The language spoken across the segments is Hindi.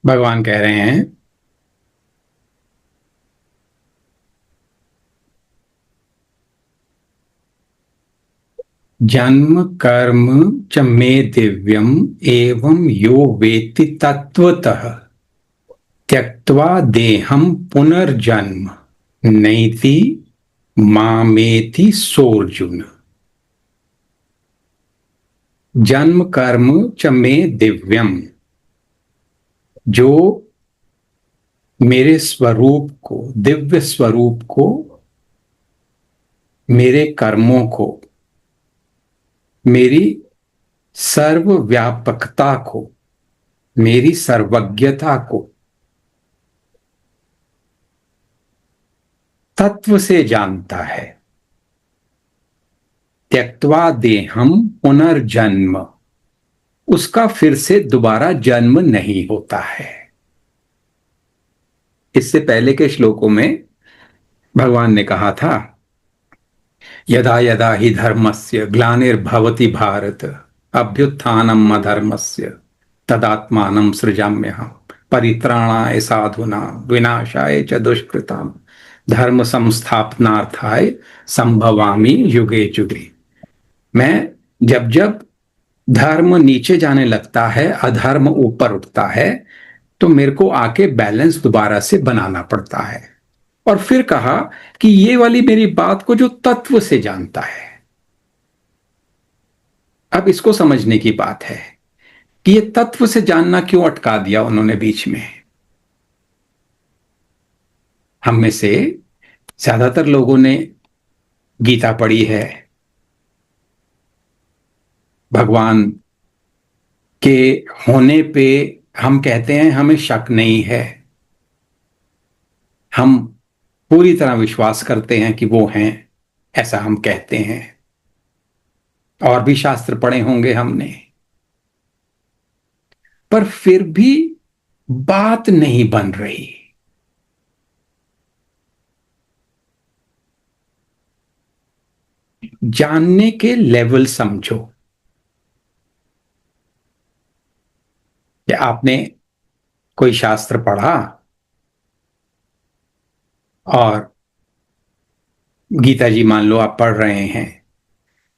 भगवान कह रहे हैं, जन्म कर्म च मे दिव्यम एवं यो वेत्ति तत्वतः त्यक्त्वा देहम पुनर्जन्म नैति मामेति सोर्जुन। जन्म कर्म च मे दिव्यम, जो मेरे स्वरूप को, दिव्य स्वरूप को, मेरे कर्मों को, मेरी सर्वव्यापकता को, मेरी सर्वज्ञता को तत्व से जानता है। त्यक्त्वा देहम पुनर्जन्म, उसका फिर से दोबारा जन्म नहीं होता है। इससे पहले के श्लोकों में भगवान ने कहा था, यदा यदा ही धर्मस्य ग्लानिर्भवति भारत अभ्युत्थानम अधर्मस्य तदात्मानं सृजाम्यहम् परित्राणाय साधूनां विनाशाय च दुष्कृतां धर्म संस्थापनार्थाय संभवामि युगे युगे। मैं जब जब धर्म नीचे जाने लगता है, अधर्म ऊपर उठता है, तो मेरे को आके बैलेंस दोबारा से बनाना पड़ता है। और फिर कहा कि ये वाली मेरी बात को जो तत्व से जानता है। अब इसको समझने की बात है कि ये तत्व से जानना क्यों अटका दिया उन्होंने बीच में। हम में से ज्यादातर लोगों ने गीता पढ़ी है, भगवान के होने पे हम कहते हैं हमें शक नहीं है, हम पूरी तरह विश्वास करते हैं कि वो हैं, ऐसा हम कहते हैं। और भी शास्त्र पढ़े होंगे हमने, पर फिर भी बात नहीं बन रही। जानने के लेवल समझो कि आपने कोई शास्त्र पढ़ा और गीता जी मान लो आप पढ़ रहे हैं,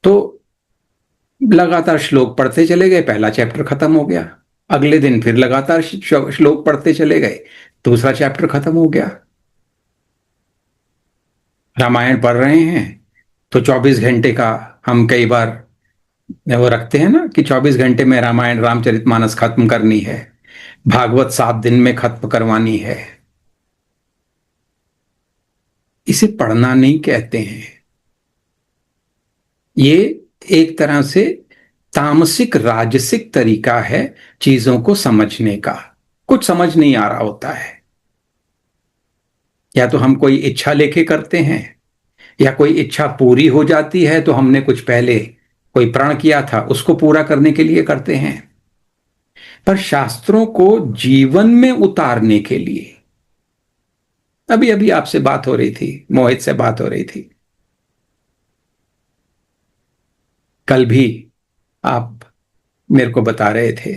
तो लगातार श्लोक पढ़ते चले गए, पहला चैप्टर खत्म हो गया। अगले दिन फिर लगातार श्लोक पढ़ते चले गए, दूसरा चैप्टर खत्म हो गया। रामायण पढ़ रहे हैं तो 24 घंटे का हम कई बार वो रखते हैं ना कि 24 घंटे में रामायण रामचरितमानस खत्म करनी है, भागवत 7 दिन में खत्म करवानी है। इसे पढ़ना नहीं कहते हैं, ये एक तरह से तामसिक राजसिक तरीका है चीजों को समझने का। कुछ समझ नहीं आ रहा होता है, या तो हम कोई इच्छा लेके करते हैं, या कोई इच्छा पूरी हो जाती है तो हमने कुछ पहले कोई प्रण किया था उसको पूरा करने के लिए करते हैं। पर शास्त्रों को जीवन में उतारने के लिए, अभी अभी आपसे बात हो रही थी, मोहित से बात हो रही थी, कल भी आप मेरे को बता रहे थे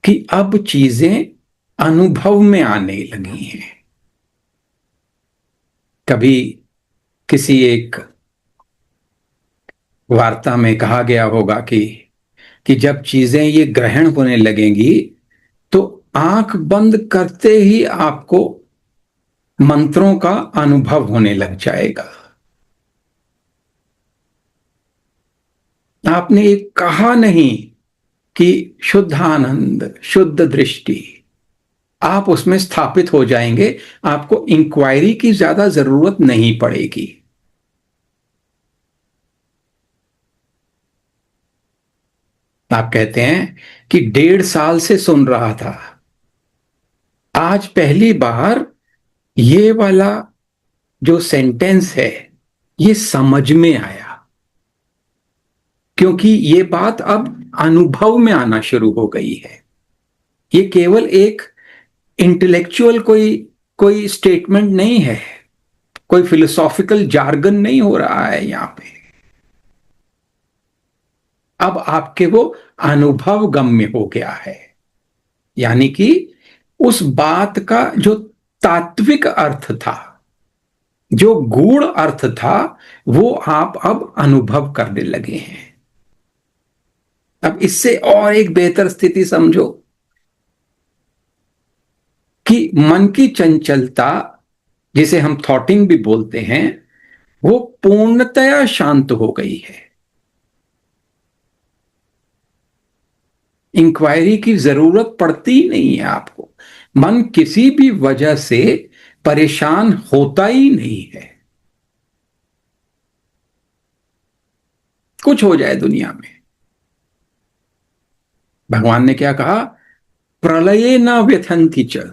कि अब चीजें अनुभव में आने लगी हैं। कभी किसी एक वार्ता में कहा गया होगा कि जब चीजें ये ग्रहण होने लगेंगी तो आंख बंद करते ही आपको मंत्रों का अनुभव होने लग जाएगा। आपने एक कहा नहीं कि शुद्ध आनंद, शुद्ध दृष्टि, आप उसमें स्थापित हो जाएंगे, आपको इंक्वायरी की ज्यादा जरूरत नहीं पड़ेगी। आप कहते हैं कि 1.5 साल से सुन रहा था, आज पहली बार ये वाला जो सेंटेंस है ये समझ में आया, क्योंकि ये बात अब अनुभव में आना शुरू हो गई है। ये केवल एक इंटेलेक्चुअल कोई कोई स्टेटमेंट नहीं है, कोई फिलोसॉफिकल जार्गन नहीं हो रहा है यहां पे। अब आपके वो अनुभव गम्य हो गया है। यानी कि उस बात का जो तात्विक अर्थ था, जो गूढ़ अर्थ था, वो आप अब अनुभव करने लगे हैं। अब इससे और एक बेहतर स्थिति समझो कि मन की चंचलता, जिसे हम थॉटिंग भी बोलते हैं, वो पूर्णतया शांत हो गई है। इंक्वायरी की जरूरत पड़ती ही नहीं है आपको। मन किसी भी वजह से परेशान होता ही नहीं है। कुछ हो जाए दुनिया में, भगवान ने क्या कहा? प्रलये न व्यथंति च।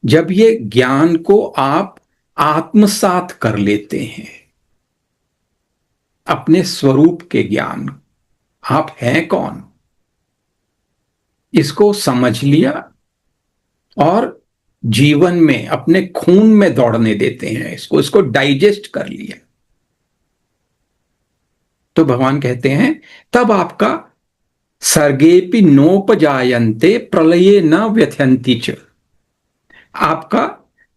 जब ये ज्ञान को आप आत्मसात कर लेते हैं, अपने स्वरूप के ज्ञान, आप हैं कौन, इसको समझ लिया और जीवन में अपने खून में दौड़ने देते हैं, इसको डाइजेस्ट कर लिया, तो भगवान कहते हैं तब आपका सर्गेपि नोपजायन्ते प्रलये न व्यथन्ति च। आपका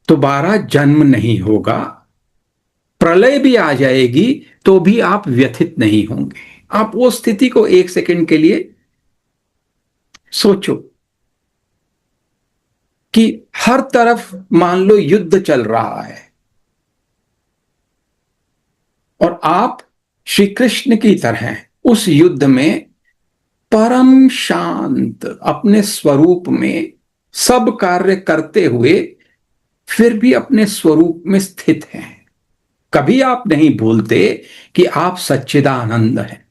दोबारा जन्म नहीं होगा, प्रलय भी आ जाएगी तो भी आप व्यथित नहीं होंगे। आप वो स्थिति को एक सेकंड के लिए सोचो कि हर तरफ मान लो युद्ध चल रहा है और आप श्री कृष्ण की तरह उस युद्ध में परम शांत अपने स्वरूप में सब कार्य करते हुए फिर भी अपने स्वरूप में स्थित हैं। कभी आप नहीं भूलते कि आप सच्चिदानंद हैं।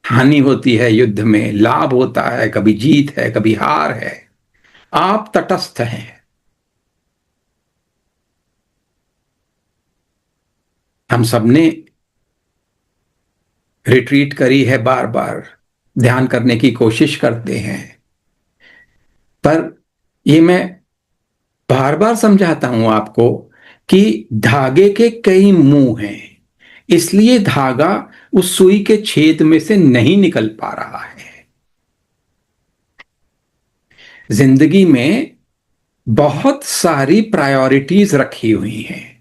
हानि होती है युद्ध में, लाभ होता है, कभी जीत है, कभी हार है, आप तटस्थ हैं। हम सबने रिट्रीट करी है, बार बार ध्यान करने की कोशिश करते हैं, पर ये मैं बार बार समझाता हूं आपको कि धागे के कई मुंह हैं, इसलिए धागा उस सुई के छेद में से नहीं निकल पा रहा है। जिंदगी में बहुत सारी प्रायोरिटीज रखी हुई हैं,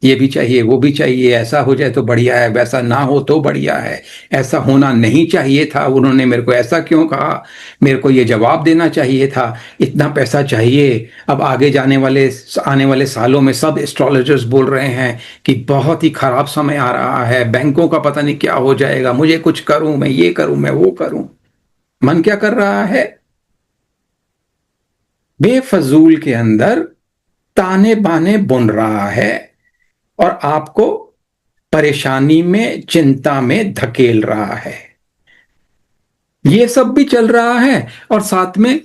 ये भी चाहिए, वो भी चाहिए, ऐसा हो जाए तो बढ़िया है, वैसा ना हो तो बढ़िया है, ऐसा होना नहीं चाहिए था, उन्होंने मेरे को ऐसा क्यों कहा, मेरे को ये जवाब देना चाहिए था, इतना पैसा चाहिए। अब आने वाले सालों में सब एस्ट्रोलॉजर्स बोल रहे हैं कि बहुत ही खराब समय आ रहा है, बैंकों का पता नहीं क्या हो जाएगा, मुझे कुछ करूं, मैं ये करूं, मैं वो करूं। मन क्या कर रहा है? बेफजूल के अंदर ताने बाने बुन रहा है और आपको परेशानी में, चिंता में धकेल रहा है। ये सब भी चल रहा है और साथ में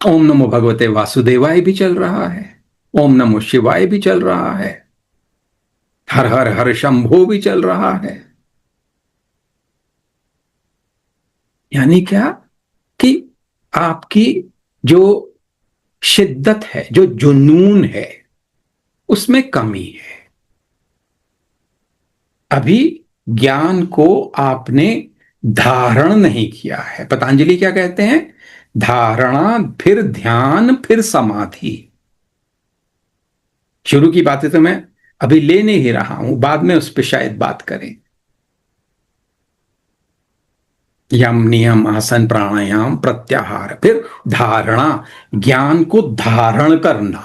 ओम नमो भगवते वासुदेवाय भी चल रहा है, ओम नमो शिवाय भी चल रहा है, हर हर हर शंभो भी चल रहा है। यानी क्या कि आपकी जो शिद्दत है, जो जुनून है, उसमें कमी है। अभी ज्ञान को आपने धारण नहीं किया है। पतंजलि क्या कहते हैं? धारणा, फिर ध्यान, फिर समाधि। शुरू की बातें तो मैं अभी ले नहीं ही रहा हूं, बाद में उस पर शायद बात करें। यम नियम आसन प्राणायाम प्रत्याहार, फिर धारणा, ज्ञान को धारण करना।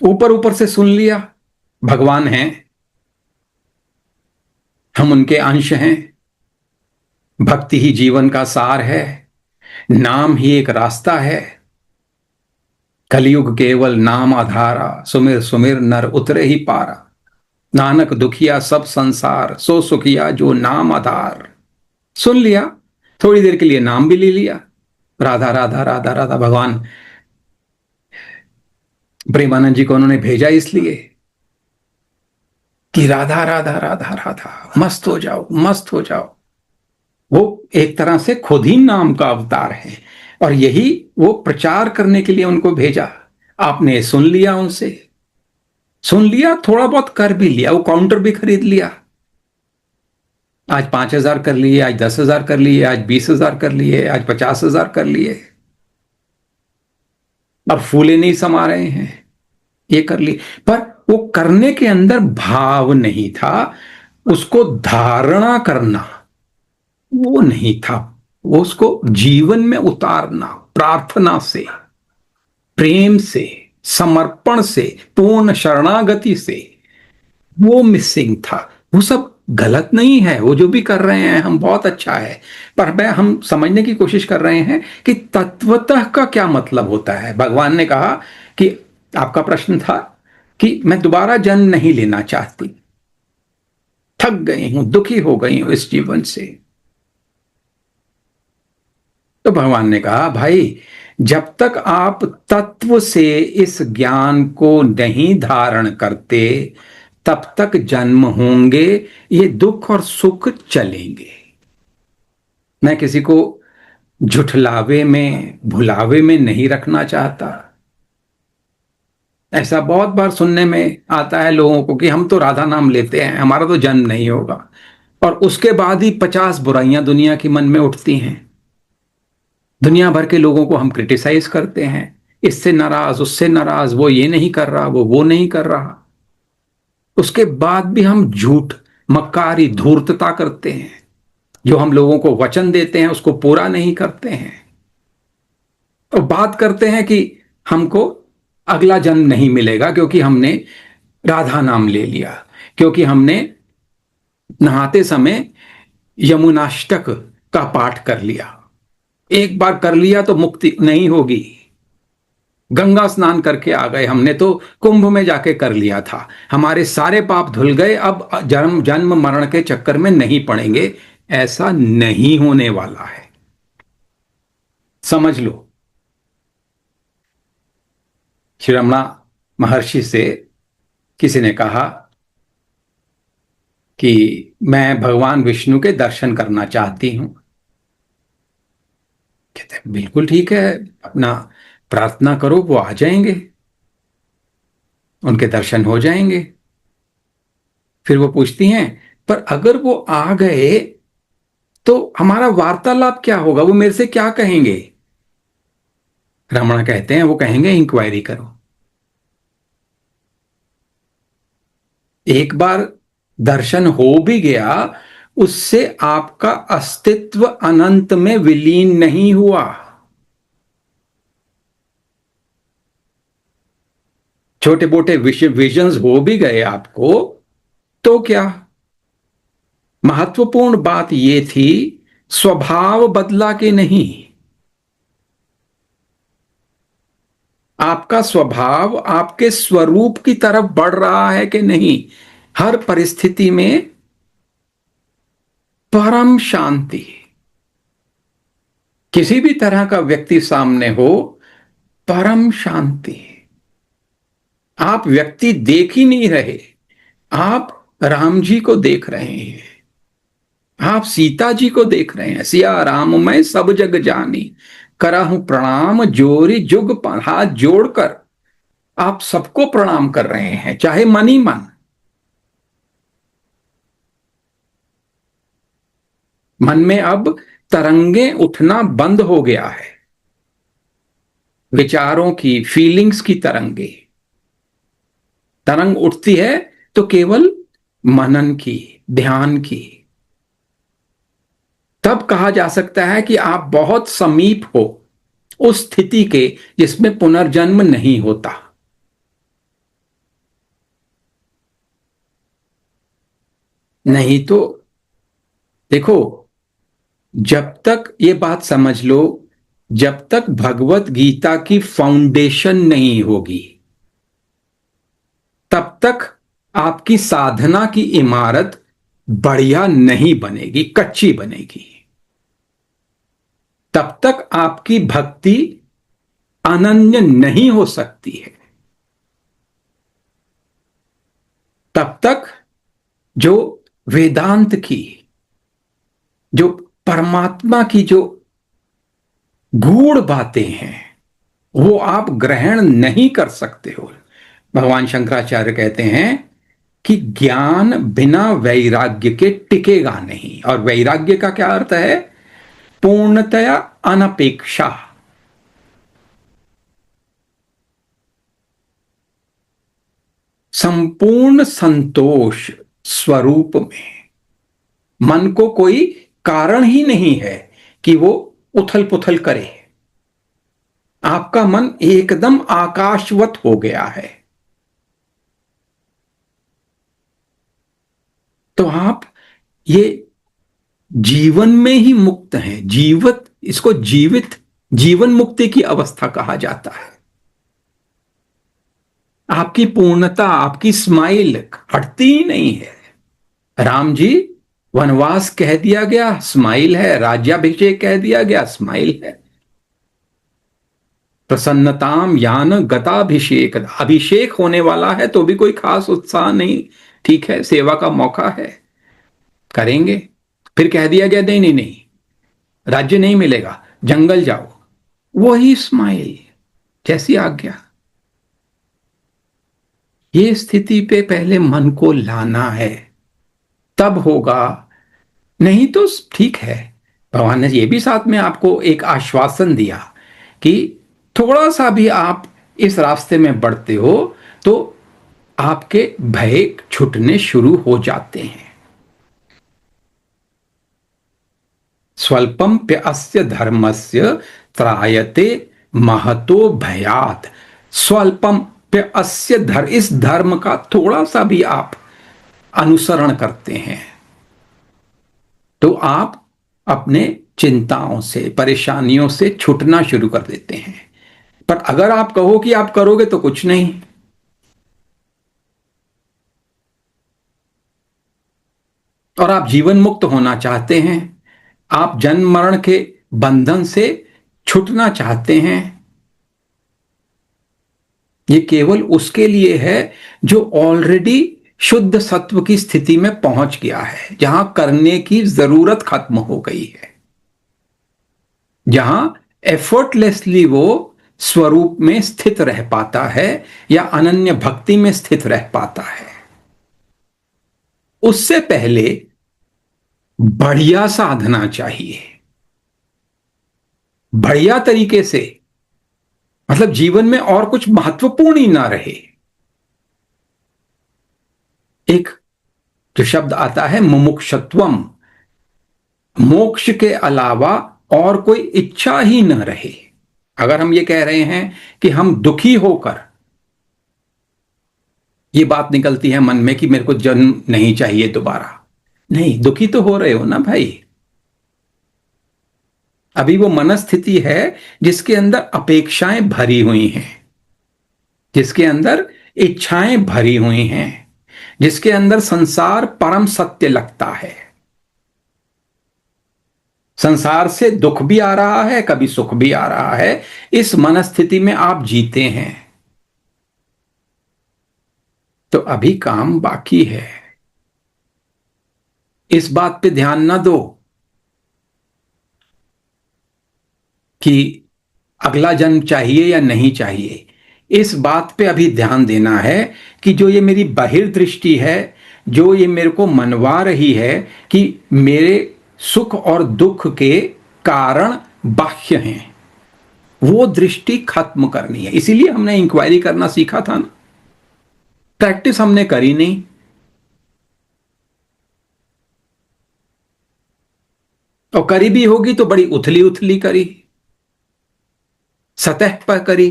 ऊपर ऊपर से सुन लिया भगवान हैं, हम उनके अंश हैं, भक्ति ही जीवन का सार है, नाम ही एक रास्ता है, कलयुग केवल नाम आधारा, सुमिर सुमिर नर उतरे ही पारा, नानक दुखिया सब संसार, सो सुखिया जो नाम आधार। सुन लिया, थोड़ी देर के लिए नाम भी ले लिया, राधा राधा राधा राधा। भगवान प्रेमानंद जी को उन्होंने भेजा इसलिए कि राधा राधा राधा राधा, मस्त हो जाओ, मस्त हो जाओ। वो एक तरह से खुद ही नाम का अवतार है और यही वो प्रचार करने के लिए उनको भेजा। आपने सुन लिया, उनसे सुन लिया, थोड़ा बहुत कर भी लिया, वो काउंटर भी खरीद लिया, आज 5,000 कर लिए, आज 10,000 कर लिए, आज 20,000 कर लिए, आज 50,000 कर लिए। अब फूले नहीं समा रहे हैं, ये कर लिए, पर वो करने के अंदर भाव नहीं था, उसको धारणा करना वो नहीं था, वो उसको जीवन में उतारना प्रार्थना से, प्रेम से, समर्पण से, पूर्ण शरणागति से, वो मिसिंग था। वो सब गलत नहीं है, वो जो भी कर रहे हैं हम बहुत अच्छा है, पर हम समझने की कोशिश कर रहे हैं कि तत्वतः का क्या मतलब होता है। भगवान ने कहा कि आपका प्रश्न था कि मैं दोबारा जन्म नहीं लेना चाहती, थक गई हूं, दुखी हो गई हूं इस जीवन से। तो भगवान ने कहा भाई, जब तक आप तत्व से इस ज्ञान को नहीं धारण करते तब तक जन्म होंगे, ये दुख और सुख चलेंगे। मैं किसी को झुठलावे में, भुलावे में नहीं रखना चाहता। ऐसा बहुत बार सुनने में आता है लोगों को कि हम तो राधा नाम लेते हैं, हमारा तो जन्म नहीं होगा, और उसके बाद ही 50 बुराइयां दुनिया की मन में उठती हैं। दुनिया भर के लोगों को हम क्रिटिसाइज करते हैं, इससे नाराज, उससे नाराज, वो ये नहीं कर रहा, वो नहीं कर रहा। उसके बाद भी हम झूठ, मक्कारी, धूर्तता करते हैं। जो हम लोगों को वचन देते हैं उसको पूरा नहीं करते हैं, और बात करते हैं कि हमको अगला जन्म नहीं मिलेगा क्योंकि हमने राधा नाम ले लिया, क्योंकि हमने नहाते समय यमुनाष्टक का पाठ कर लिया। एक बार कर लिया तो मुक्ति नहीं होगी। गंगा स्नान करके आ गए, हमने तो कुंभ में जाके कर लिया था, हमारे सारे पाप धुल गए, अब जन्म जन्म मरण के चक्कर में नहीं पड़ेंगे। ऐसा नहीं होने वाला है, समझ लो। श्री रमणा महर्षि से किसी ने कहा कि मैं भगवान विष्णु के दर्शन करना चाहती हूं। कहते हैं बिल्कुल ठीक है, अपना प्रार्थना करो, वो आ जाएंगे, उनके दर्शन हो जाएंगे। फिर वो पूछती हैं, पर अगर वो आ गए तो हमारा वार्तालाप क्या होगा, वो मेरे से क्या कहेंगे। रमणा कहते हैं वो कहेंगे इंक्वायरी करो। एक बार दर्शन हो भी गया, उससे आपका अस्तित्व अनंत में विलीन नहीं हुआ। छोटे मोटे विजन्स हो भी गए आपको तो क्या, महत्वपूर्ण बात यह थी स्वभाव बदला कि नहीं। आपका स्वभाव आपके स्वरूप की तरफ बढ़ रहा है कि नहीं। हर परिस्थिति में परम शांति, किसी भी तरह का व्यक्ति सामने हो, परम शांति। आप व्यक्ति देख ही नहीं रहे, आप राम जी को देख रहे हैं, आप सीता जी को देख रहे हैं। सिया राम मैं सब जग जानी, करहूं प्रणाम जोरी जुग पर। हाथ जोड़कर आप सबको प्रणाम कर रहे हैं, चाहे मन ही मन। मन में अब तरंगे उठना बंद हो गया है, विचारों की, फीलिंग्स की तरंगे। तरंग उठती है तो केवल मनन की, ध्यान की। तब कहा जा सकता है कि आप बहुत समीप हो उस स्थिति के जिसमें पुनर्जन्म नहीं होता। नहीं तो देखो, जब तक ये बात समझ लो, जब तक भगवत गीता की फाउंडेशन नहीं होगी तब तक आपकी साधना की इमारत बढ़िया नहीं बनेगी, कच्ची बनेगी। तब तक आपकी भक्ति अनन्य नहीं हो सकती है। तब तक जो वेदांत की, जो परमात्मा की जो गूढ़ बातें हैं वो आप ग्रहण नहीं कर सकते हो। भगवान शंकराचार्य कहते हैं कि ज्ञान बिना वैराग्य के टिकेगा नहीं। और वैराग्य का क्या अर्थ है? पूर्णतया अनपेक्षा, संपूर्ण संतोष स्वरूप में। मन को कोई कारण ही नहीं है कि वो उथल पुथल करे। आपका मन एकदम आकाशवत हो गया है। तो आप ये जीवन में ही मुक्त हैं। जीवित, इसको जीवित जीवन मुक्ति की अवस्था कहा जाता है। आपकी पूर्णता, आपकी स्माइल हटती ही नहीं है। राम जी, वनवास कह दिया गया, स्माइल है। राज्याभिषेक कह दिया गया, स्माइल है। प्रसन्नताम यान गताभिषेक, अभिषेक होने वाला है तो भी कोई खास उत्साह नहीं। ठीक है, सेवा का मौका है, करेंगे। फिर कह दिया गया नहीं नहीं नहीं, राज्य नहीं मिलेगा, जंगल जाओ, वही स्माइल, जैसी आज्ञा। ये स्थिति पे पहले मन को लाना है, तब होगा। नहीं तो ठीक है। भगवान ने ये भी साथ में आपको एक आश्वासन दिया कि थोड़ा सा भी आप इस रास्ते में बढ़ते हो तो आपके भय छूटने शुरू हो जाते हैं। स्वल्पम प्यस्य धर्मस्य त्रायते महतो भयात। स्वल्पम प्यस्य धर्म, इस धर्म का थोड़ा सा भी आप अनुसरण करते हैं तो आप अपने चिंताओं से, परेशानियों से छूटना शुरू कर देते हैं। पर अगर आप कहो कि आप करोगे तो कुछ नहीं। और आप जीवन मुक्त होना चाहते हैं, आप जन्म मरण के बंधन से छूटना चाहते हैं, ये केवल उसके लिए है जो ऑलरेडी शुद्ध सत्व की स्थिति में पहुंच गया है, जहां करने की जरूरत खत्म हो गई है, जहां एफर्टलेसली वो स्वरूप में स्थित रह पाता है या अनन्य भक्ति में स्थित रह पाता है। उससे पहले बढ़िया साधना चाहिए, बढ़िया तरीके से, मतलब जीवन में और कुछ महत्वपूर्ण ही ना रहे। एक जो शब्द आता है मुमुक्षत्वम, मोक्ष के अलावा और कोई इच्छा ही न रहे। अगर हम ये कह रहे हैं कि हम दुखी होकर, ये बात निकलती है मन में कि मेरे को जन्म नहीं चाहिए दोबारा, नहीं, दुखी तो हो रहे हो ना भाई। अभी वो मनस्थिति है जिसके अंदर अपेक्षाएं भरी हुई हैं, जिसके अंदर इच्छाएं भरी हुई हैं, जिसके अंदर संसार परम सत्य लगता है। संसार से दुख भी आ रहा है, कभी सुख भी आ रहा है। इस मनस्थिति में आप जीते हैं तो अभी काम बाकी है। इस बात पे ध्यान ना दो कि अगला जन्म चाहिए या नहीं चाहिए। इस बात पे अभी ध्यान देना है कि जो ये मेरी बहिर्दृष्टि है, जो ये मेरे को मनवा रही है कि मेरे सुख और दुख के कारण बाह्य हैं, वो दृष्टि खत्म करनी है। इसीलिए हमने इंक्वायरी करना सीखा था ना, प्रैक्टिस हमने करी नहीं। और करी भी होगी तो बड़ी उथली उथली करी, सतह पर करी,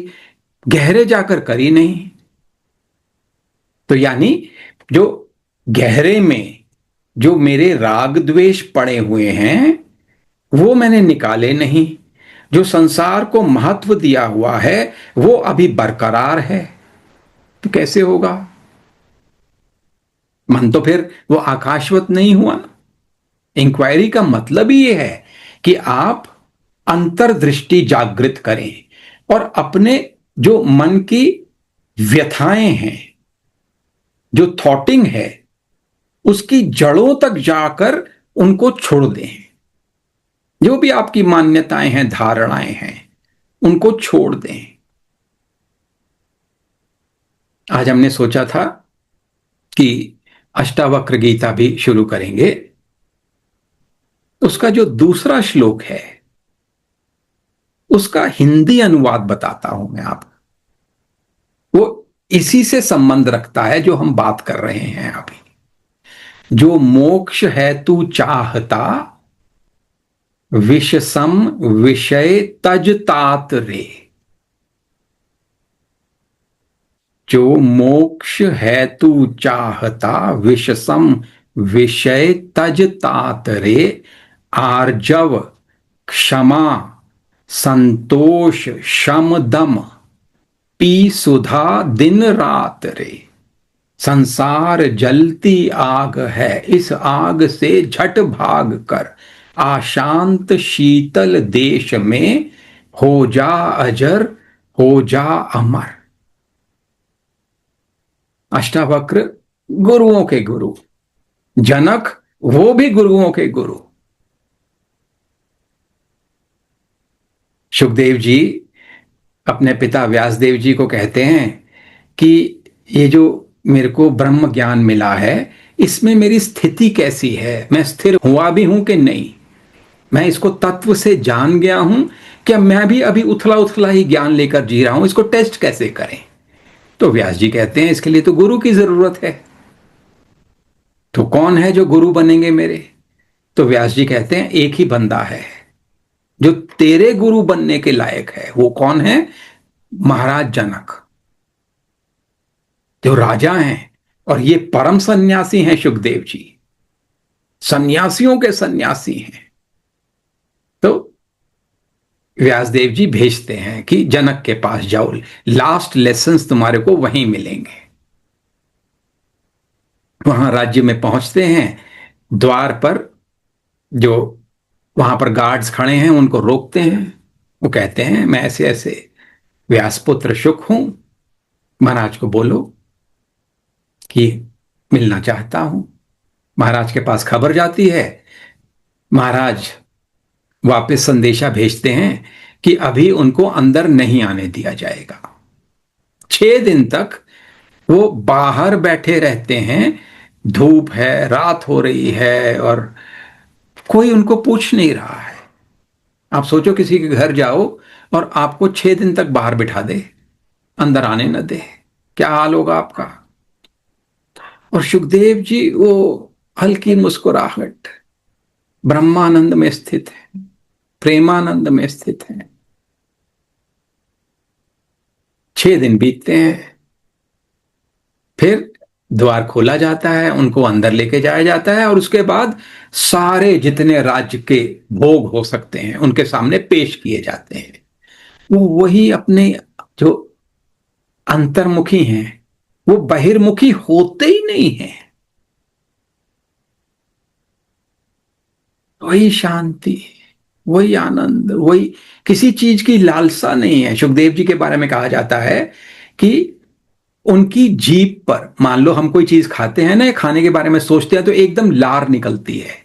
गहरे जाकर करी नहीं। तो यानी जो गहरे में जो मेरे राग द्वेष पड़े हुए हैं वो मैंने निकाले नहीं। जो संसार को महत्व दिया हुआ है वो अभी बरकरार है। तो कैसे होगा? मन तो फिर वो आकाशवत नहीं हुआ ना। इंक्वायरी का मतलब ही ये है कि आप अंतर्दृष्टि जागृत करें और अपने जो मन की व्यथाएं हैं, जो थॉटिंग है, उसकी जड़ों तक जाकर उनको छोड़ दें। जो भी आपकी मान्यताएं हैं, धारणाएं हैं, उनको छोड़ दें। आज हमने सोचा था कि अष्टावक्र गीता भी शुरू करेंगे। उसका जो दूसरा श्लोक है उसका हिंदी अनुवाद बताता हूं मैं आपको। वो इसी से संबंध रखता है जो हम बात कर रहे हैं अभी। जो मोक्ष है तू चाहता, विष सम विषय तज तात रे। जो मोक्ष है तू चाहता, विष सम विषय तज तात रे। आर्जव क्षमा संतोष शम दम, पी सुधा दिन रात रे। संसार जलती आग है, इस आग से झट भाग कर आशांत शीतल देश में हो जा अजर, हो जा अमर। अष्टावक्र गुरुओं के गुरु, जनक वो भी गुरुओं के गुरु। सुखदेव जी अपने पिता व्यासदेव जी को कहते हैं कि ये जो मेरे को ब्रह्म ज्ञान मिला है, इसमें मेरी स्थिति कैसी है, मैं स्थिर हुआ भी हूं कि नहीं, मैं इसको तत्व से जान गया हूं, क्या मैं भी अभी उथला उथला ही ज्ञान लेकर जी रहा हूं, इसको टेस्ट कैसे करें। तो व्यास जी कहते हैं इसके लिए तो गुरु की जरूरत है। तो कौन है जो गुरु बनेंगे मेरे? तो व्यास जी कहते हैं एक ही बंदा है जो तेरे गुरु बनने के लायक है। वो कौन है? महाराज जनक, जो राजा हैं, और ये परम सन्यासी हैं सुखदेव जी, सन्यासियों के सन्यासी हैं। तो व्यासदेव जी भेजते हैं कि जनक के पास जाओ, लास्ट लेसन्स तुम्हारे को वहीं मिलेंगे। वहां राज्य में पहुंचते हैं, द्वार पर जो वहां पर गार्ड्स खड़े हैं उनको रोकते हैं। वो कहते हैं मैं ऐसे ऐसे व्यासपुत्र शुक हूं, महाराज को बोलो कि मिलना चाहता हूं। महाराज के पास खबर जाती है, महाराज वापस संदेशा भेजते हैं कि अभी उनको अंदर नहीं आने दिया जाएगा। 6 दिन तक वो बाहर बैठे रहते हैं, धूप है, रात हो रही है और कोई उनको पूछ नहीं रहा है। आप सोचो किसी के घर जाओ और आपको 6 दिन तक बाहर बिठा दे, अंदर आने न दे, क्या हाल होगा आपका। और सुखदेव जी वो हल्की मुस्कुराहट, ब्रह्मानंद में स्थित है, प्रेमानंद में स्थित है। 6 दिन बीतते हैं, फिर द्वार खोला जाता है, उनको अंदर लेके जाया जाता है और उसके बाद सारे जितने राज्य के भोग हो सकते हैं उनके सामने पेश किए जाते हैं। वो वही अपने जो अंतर्मुखी हैं, वो बहिर्मुखी होते ही नहीं है। वही शांति, वही आनंद, वही किसी चीज की लालसा नहीं है। सुखदेव जी के बारे में कहा जाता है कि उनकी जीभ पर, मान लो हम कोई चीज खाते हैं ना, खाने के बारे में सोचते हैं तो एकदम लार निकलती है।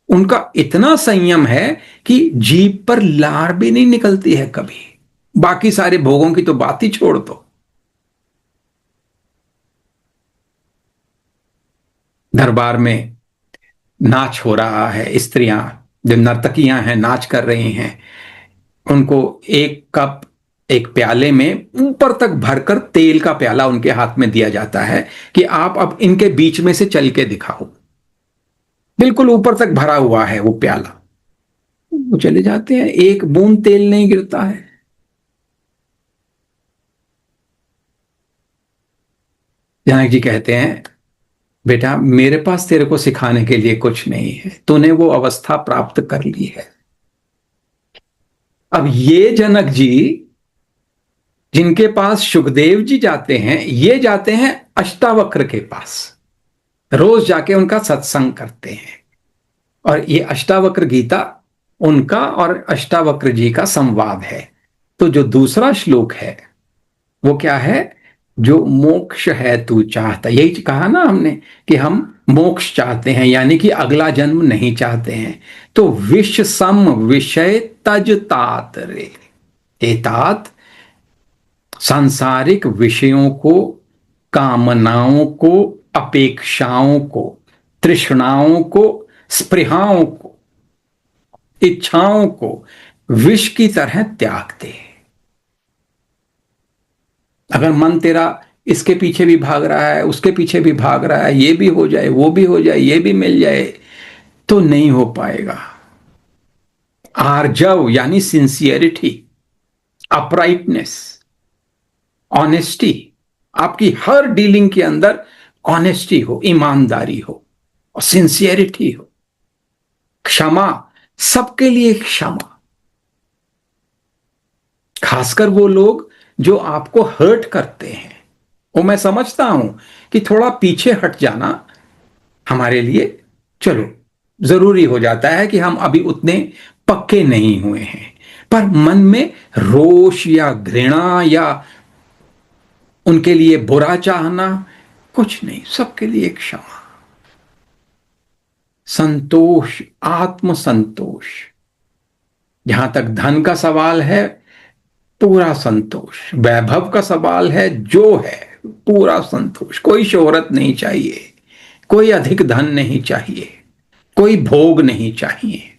उनका इतना संयम है कि जीभ पर लार भी नहीं निकलती है कभी। बाकी सारे भोगों की तो बात ही छोड़ दो। दरबार में नाच हो रहा है, स्त्रियां जो नर्तकियां हैं नाच कर रही हैं, उनको एक कप, एक प्याले में ऊपर तक भरकर तेल का प्याला उनके हाथ में दिया जाता है कि आप अब इनके बीच में से चल के दिखाओ। बिल्कुल ऊपर तक भरा हुआ है वो प्याला। वो चले जाते हैं, एक बूंद तेल नहीं गिरता है। जनक जी कहते हैं बेटा मेरे पास तेरे को सिखाने के लिए कुछ नहीं है, तूने वो अवस्था प्राप्त कर ली है। अब ये जनक जी जिनके पास सुखदेव जी जाते हैं, ये जाते हैं अष्टावक्र के पास, रोज जाके उनका सत्संग करते हैं। और ये अष्टावक्र गीता उनका और अष्टावक्र जी का संवाद है। तो जो दूसरा श्लोक है वो क्या है? जो मोक्ष है तू चाहता, यही कहा ना हमने कि हम मोक्ष चाहते हैं, यानी कि अगला जन्म नहीं चाहते हैं। तो विष सम विषय तज तात रे। हे तात, सांसारिक विषयों को, कामनाओं को अपेक्षाओं को, तृष्णाओं को, स्पृहाओं को, इच्छाओं को विष की तरह त्याग दे। अगर मन तेरा इसके पीछे भी भाग रहा है, उसके पीछे भी भाग रहा है, ये भी हो जाए, वो भी हो जाए, ये भी मिल जाए, तो नहीं हो पाएगा। आर्जव यानी सिंसियरिटी, अपराइटनेस, ऑनेस्टी, आपकी हर डीलिंग के अंदर ऑनेस्टी हो, ईमानदारी हो और सिंसियरिटी हो। क्षमा, सबके लिए क्षमा, खासकर वो लोग जो आपको हर्ट करते हैं। वो मैं समझता हूं कि थोड़ा पीछे हट जाना हमारे लिए चलो जरूरी हो जाता है कि हम अभी उतने पक्के नहीं हुए हैं, पर मन में रोष या घृणा या उनके लिए बुरा चाहना कुछ नहीं, सबके लिए क्षमा। संतोष, आत्म संतोष। जहां तक धन का सवाल है, पूरा संतोष। वैभव का सवाल है, जो है पूरा संतोष। कोई शोहरत नहीं चाहिए, कोई अधिक धन नहीं चाहिए, कोई भोग नहीं चाहिए।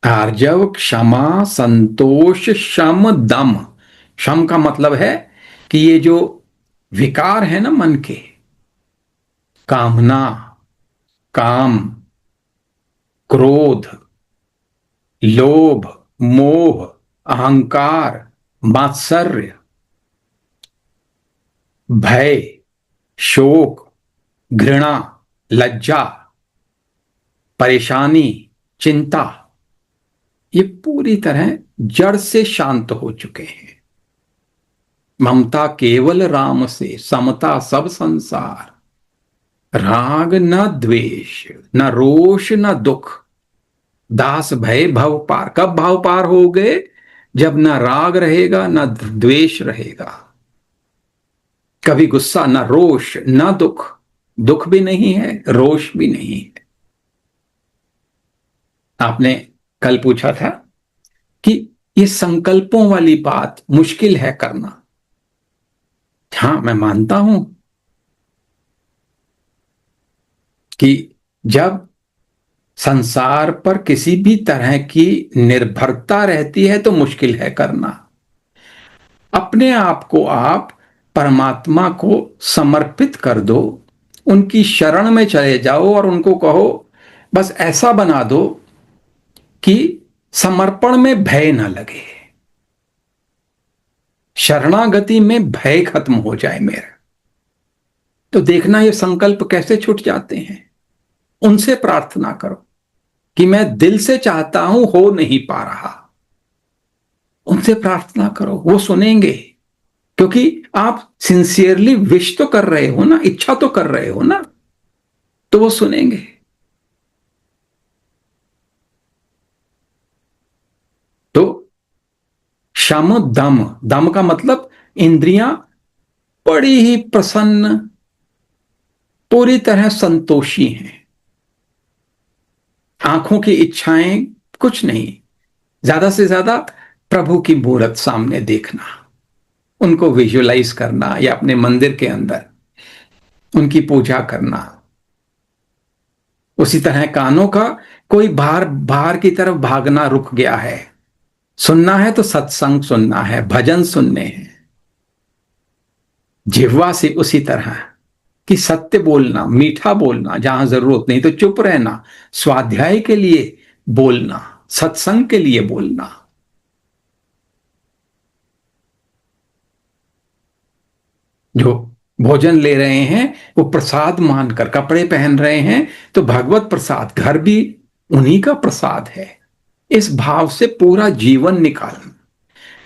आर्जव, क्षमा, संतोष, शम, दम। शम का मतलब है कि ये जो विकार है ना मन के, कामना, काम, क्रोध, लोभ, मोह, अहंकार, मात्सर्य, भय, शोक, घृणा, लज्जा, परेशानी, चिंता, ये पूरी तरह जड़ से शांत हो चुके हैं। ममता केवल राम से, समता सब संसार। राग न द्वेष, न रोष, न दुख, दास भय भव पार। कब भाव पार हो गए? जब न राग रहेगा, न द्वेष रहेगा, कभी गुस्सा, न रोष, न दुख। दुख भी नहीं है, रोष भी नहीं है। आपने कल पूछा था कि ये संकल्पों वाली बात मुश्किल है करना। हाँ, मैं मानता हूं कि जब संसार पर किसी भी तरह की निर्भरता रहती है तो मुश्किल है करना। अपने आप को आप परमात्मा को समर्पित कर दो, उनकी शरण में चले जाओ और उनको कहो, बस ऐसा बना दो कि समर्पण में भय ना लगे, शरणागति में भय खत्म हो जाए मेरा। तो देखना ये संकल्प कैसे छूट जाते हैं। उनसे प्रार्थना करो कि मैं दिल से चाहता हूं, हो नहीं पा रहा। उनसे प्रार्थना करो, वो सुनेंगे, क्योंकि आप सिंसियरली विश तो कर रहे हो ना, इच्छा तो कर रहे हो ना, तो वो सुनेंगे। तो शम दम, दम का मतलब इंद्रियां बड़ी ही प्रसन्न, पूरी तरह संतोषी हैं। आंखों की इच्छाएं कुछ नहीं, ज्यादा से ज्यादा प्रभु की मूरत सामने देखना, उनको विजुअलाइज करना या अपने मंदिर के अंदर उनकी पूजा करना। उसी तरह कानों का कोई बाहर बाहर की तरफ भागना रुक गया है, सुनना है तो सत्संग सुनना है, भजन सुनने हैं। जिह्वा से उसी तरह कि सत्य बोलना, मीठा बोलना, जहां जरूरत नहीं तो चुप रहना, स्वाध्याय के लिए बोलना, सत्संग के लिए बोलना। जो भोजन ले रहे हैं वो प्रसाद मानकर, कपड़े पहन रहे हैं तो भगवत प्रसाद, घर भी उन्हीं का प्रसाद है, इस भाव से पूरा जीवन निकालना।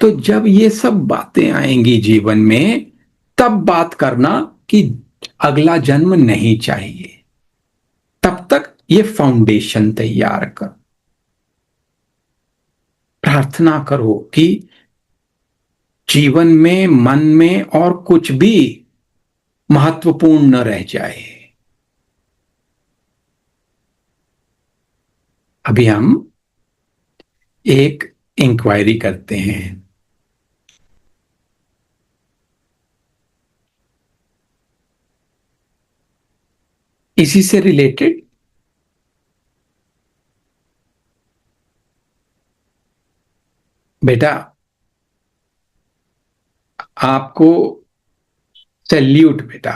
तो जब ये सब बातें आएंगी जीवन में, तब बात करना कि अगला जन्म नहीं चाहिए। तब तक ये फाउंडेशन तैयार कर, प्रार्थना करो कि जीवन में, मन में और कुछ भी महत्वपूर्ण न रह जाए। अभी हम एक इंक्वायरी करते हैं। इसी से रिलेटेड बेटा आपको सैल्यूट बेटा,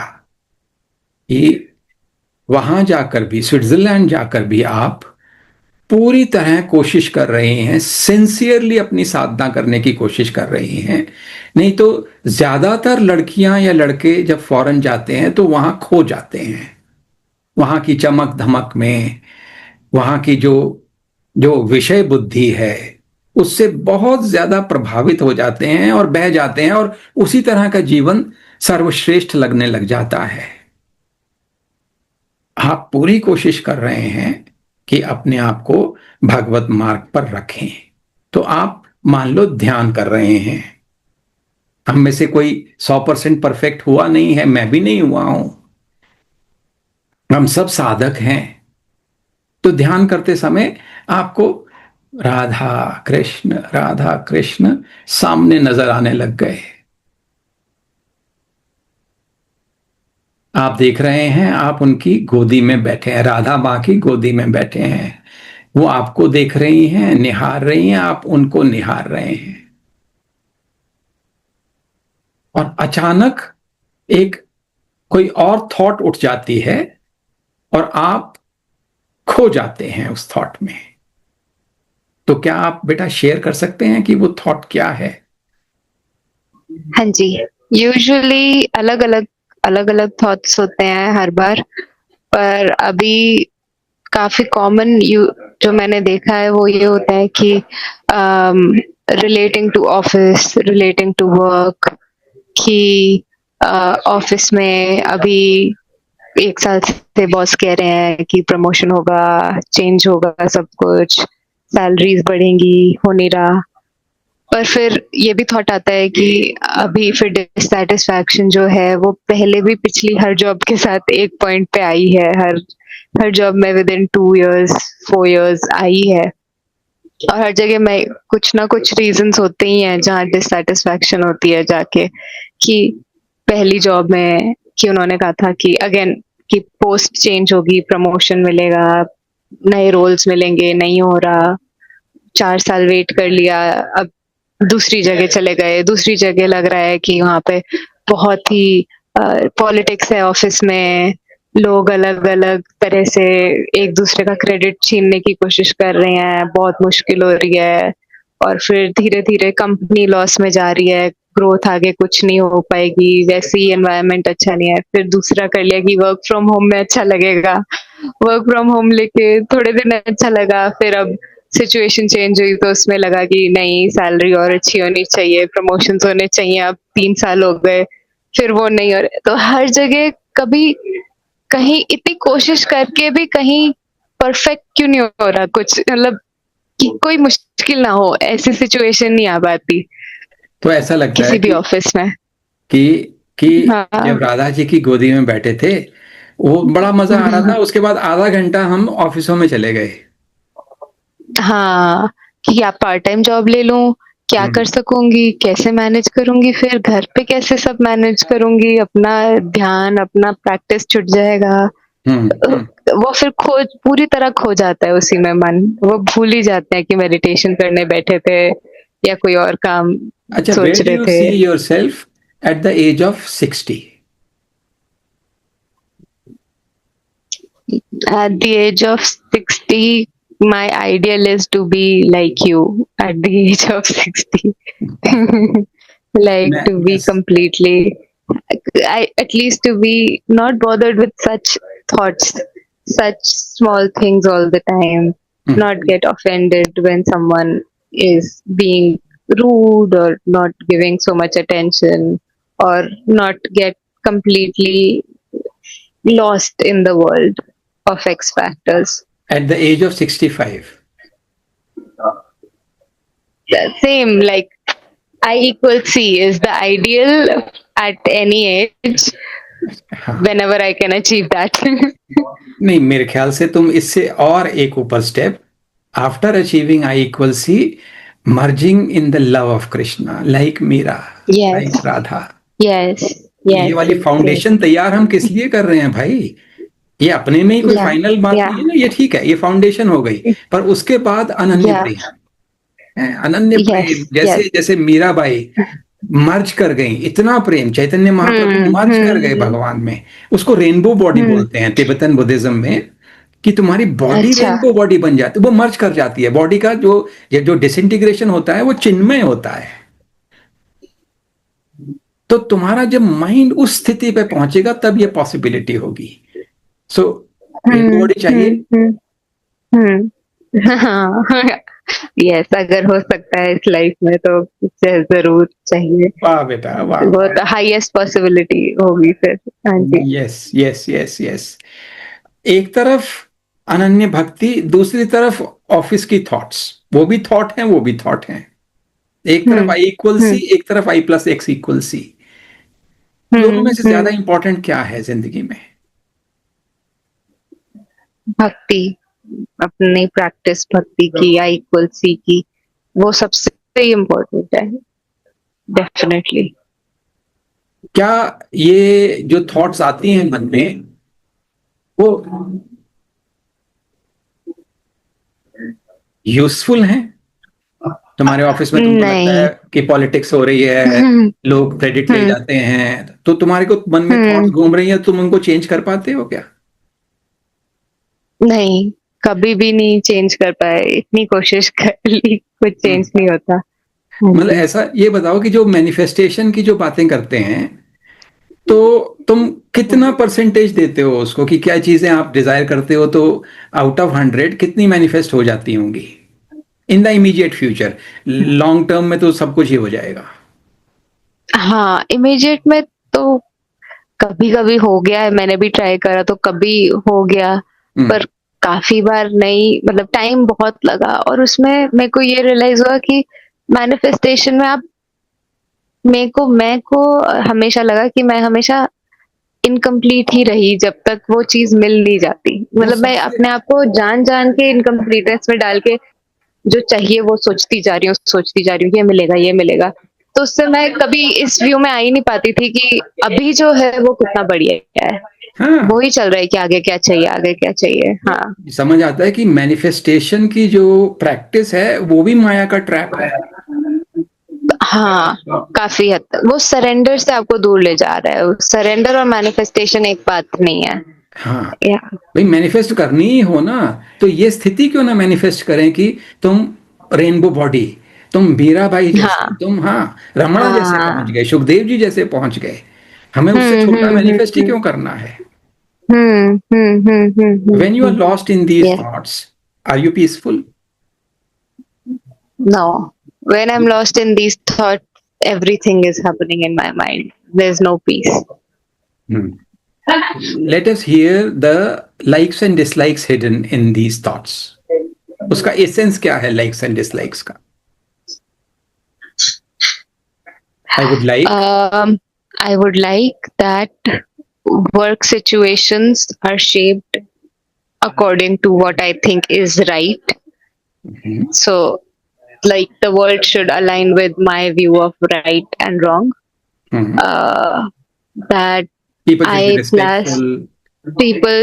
कि वहां जाकर भी, स्विट्जरलैंड जाकर भी आप पूरी तरह कोशिश कर रहे हैं, सिंसियरली अपनी साधना करने की कोशिश कर रही हैं। नहीं तो ज्यादातर लड़कियां या लड़के जब फॉरेन जाते हैं तो वहां खो जाते हैं, वहां की चमक धमक में, वहां की जो जो विषय बुद्धि है उससे बहुत ज्यादा प्रभावित हो जाते हैं और बह जाते हैं, और उसी तरह का जीवन सर्वश्रेष्ठ लगने लग जाता है। आप पूरी कोशिश कर रहे हैं कि अपने आप को भगवत मार्ग पर रखें। तो आप मान लो ध्यान कर रहे हैं, हम में से कोई 100% परफेक्ट हुआ नहीं है, मैं भी नहीं हुआ हूं, हम सब साधक हैं। तो ध्यान करते समय आपको राधा कृष्ण सामने नजर आने लग गए। आप देख रहे हैं, आप उनकी गोदी में बैठे हैं, राधा माँ की गोदी में बैठे हैं, वो आपको देख रही हैं, निहार रही हैं, आप उनको निहार रहे हैं। और अचानक एक कोई और थॉट उठ जाती है और आप खो जाते हैं उस थॉट में। तो क्या आप बेटा शेयर कर सकते हैं कि वो थॉट क्या है? हाँ जी, यूजुअली अलग अलग थॉट्स होते हैं हर बार, पर अभी काफी कॉमन जो मैंने देखा है वो ये होता है कि relating to office, relating to work, कि ऑफिस में अभी 1 साल से बॉस कह रहे हैं कि प्रमोशन होगा, चेंज होगा, सब कुछ, सैलरीज बढ़ेंगी, हो नहीं रहा। पर फिर ये भी थॉट आता है कि अभी फिर डिससैटिस्फैक्शन जो है वो पहले भी पिछली हर जॉब के साथ एक पॉइंट पे आई है, हर हर जॉब में with in 2 years 4 years I है। और हर जगह में कुछ ना कुछ रीजंस होते ही हैं जहाँ डिससैटिस्फैक्शन होती है जाके, कि पहली जॉब में कि उन्होंने कहा था कि अगेन कि पोस्ट चेंज होगी, प्रमोशन मिलेगा, नए रोल्स मिलेंगे, नहीं हो रहा, 4 साल वेट कर लिया, अब दूसरी जगह चले गए, दूसरी जगह लग रहा है कि वहाँ पे बहुत ही पॉलिटिक्स है ऑफिस में, लोग अलग अलग तरह से एक दूसरे का क्रेडिट छीनने की कोशिश कर रहे हैं, बहुत मुश्किल हो रही है। और फिर धीरे धीरे कंपनी लॉस में जा रही है, ग्रोथ आगे कुछ नहीं हो पाएगी, वैसे ही एनवायरनमेंट अच्छा नहीं है। फिर दूसरा कर लिया कि वर्क फ्रॉम होम में अच्छा लगेगा, वर्क फ्रॉम होम लेके थोड़े दिन अच्छा लगा, फिर अब सिचुएशन चेंज हुई तो उसमें लगा कि नहीं, सैलरी और अच्छी होनी चाहिए, प्रमोशंस होने चाहिए, अब 3 साल हो गए, फिर वो नहीं हो रहे। तो हर जगह कभी कहीं इतनी कोशिश करके भी कहीं परफेक्ट क्यों नहीं हो रहा कुछ, मतलब कि कोई मुश्किल ना हो, ऐसी सिचुएशन नहीं आ पाती तो ऐसा लगता है किसी भी ऑफिस में। कि हाँ जब राधा जी की गोदी में बैठे थे वो बड़ा मजा आ रहा था, उसके बाद आधा घंटा हम ऑफिसों में चले गए। हाँ, कि या पार्ट टाइम जॉब ले लूं, क्या कर सकूंगी, कैसे मैनेज करूंगी, फिर घर पे कैसे सब मैनेज करूंगी, अपना ध्यान, अपना प्रैक्टिस छूट जाएगा। वो फिर पूरी तरह खो जाता है उसी में मन, वो भूल ही जाते हैं कि मेडिटेशन करने बैठे थे या कोई और काम अच्छा, सोच वेयर डू रहे यू थे। See yourself at the age of 60? At the age of 60, my ideal is to be like you at the age of 60. Like मैं, to मैं be completely, at least to be not bothered with such thoughts, such small things all the time, not get offended when someone is being rude or not giving so much attention, or not get completely lost in the world of X factors. at the age of 65? The same, like I equals C is the ideal at any age, हाँ, whenever I can achieve that. नहीं, मेरे ख्याल से तुम इससे और एक ऊपर step, after achieving I equal C, merging in the love of Krishna, like Meera, Yes, like Radha. yes, ये yes, वाली yes. फाउंडेशन तैयार हम किस लिए कर रहे हैं भाई? ये अपने में ही कोई Yeah. फाइनल बात Yeah. नहीं है ना, ये ठीक है, ये फाउंडेशन हो गई। पर उसके बाद अनन्य Yeah. प्रेम है, अनन्य Yes. प्रेम, जैसे Yes. जैसे मीराबाई मर्ज कर गई, इतना प्रेम चैतन्य महाप्रभु मर्ज कर गए भगवान में। उसको रेनबो बॉडी हम्म। बोलते हैं तिब्बतन बुद्धिज्म में, कि तुम्हारी बॉडी अच्छा। रेनबो बॉडी बन जाती है, वो मर्ज कर जाती है। बॉडी का जो जो डिसइंटीग्रेशन होता है वो चिन्मय होता है। तो तुम्हारा जब माइंड उस स्थिति पे पहुंचेगा तब ये पॉसिबिलिटी होगी। सो रेनबो बॉडी चाहिए। हाँ। यस, अगर हो सकता है इस लाइफ में तो जरूर चाहिए। वाह बेटा वाह। वो तो हाईएस्ट पॉसिबिलिटी होगी फिर। हाँ जी। Yes yes yes yes. एक तरफ अनन्य भक्ति, दूसरी तरफ ऑफिस की थॉट्स, वो भी थॉट हैं, वो भी थॉट हैं। एक तरफ आई इक्वल सी, एक तरफ आई प्लस एक्स इक्वल सी। दोनों में से ज्यादा इंपॉर्टेंट क्या है जिंदगी में? भक्ति, अपनी प्रैक्टिस भक्ति की या इक्वल सी की, वो सबसे इम्पोर्टेंट है डेफिनेटली। क्या ये जो थॉट्स आती हैं मन में, वो यूजफुल हैं? तुम्हारे ऑफिस में तुमको लगता है कि पॉलिटिक्स हो रही है, लोग क्रेडिट ले जाते हैं, तो तुम्हारे को मन में थॉट्स घूम रही हैं, तुम उनको चेंज कर पाते हो क्या? नहीं, कभी भी नहीं चेंज कर पाए, इतनी कोशिश कर ली, कुछ चेंज नहीं होता। मतलब ऐसा ये बताओ कि जो मैनिफेस्टेशन की जो बातें करते हैं, तो तुम कितना परसेंटेज देते हो उसको, कि क्या चीजें आप डिजायर करते हो तो आउट ऑफ 100 कितनी मैनिफेस्ट हो जाती होंगी in the immediate future? Long term में तो सब कुछ ही हो जाएगा। हाँ, इमीडिएट में तो कभी कभी हो गया है, मैंने भी ट्राई करा तो कभी हो गया, पर काफी बार नहीं, मतलब टाइम बहुत लगा। और उसमें मेरे को ये रियलाइज हुआ कि मैनिफेस्टेशन में आप मैं को हमेशा लगा कि मैं हमेशा इनकम्प्लीट ही रही जब तक वो चीज मिल नहीं जाती। मतलब मैं अपने आप को जान जान के इनकम्प्लीटनेस में डाल के जो चाहिए वो सोचती जा रही हूँ, ये मिलेगा ये मिलेगा। तो उससे मैं कभी इस व्यू में आ ही नहीं पाती थी कि अभी जो है वो कितना बढ़िया है। हाँ, वो ही चल रहा है कि आगे क्या चाहिए, आगे क्या चाहिए। हाँ, समझ आता है कि मैनिफेस्टेशन की जो प्रैक्टिस है वो भी माया का ट्रैप है। हाँ, काफी हद तक वो सरेंडर से आपको दूर ले जा रहा है। सरेंडर और मैनिफेस्टेशन एक बात नहीं है। हाँ भाई, मैनिफेस्ट करनी ही हो ना, तो ये स्थिति क्यों ना मैनिफेस्ट करें कि तुम रेनबो बॉडी, तुम मीराबाई जैसे, हाँ, तुम रमणा जैसे पहुंच हाँ, गए, सुखदेव जी जैसे पहुंच गए। हमें उससे छोटा मैनिफेस्ट ही क्यों करना है? When you are lost in these yes. thoughts, are you peaceful? No, when I'm lost in these thoughts, everything is happening in my mind. There's no peace. Let us hear the likes and dislikes hidden in these thoughts. उसका एसेंस क्या है likes and dislikes का? I would like that work situations are shaped according to what I think is right. So, like the world should align with my view of right and wrong. That people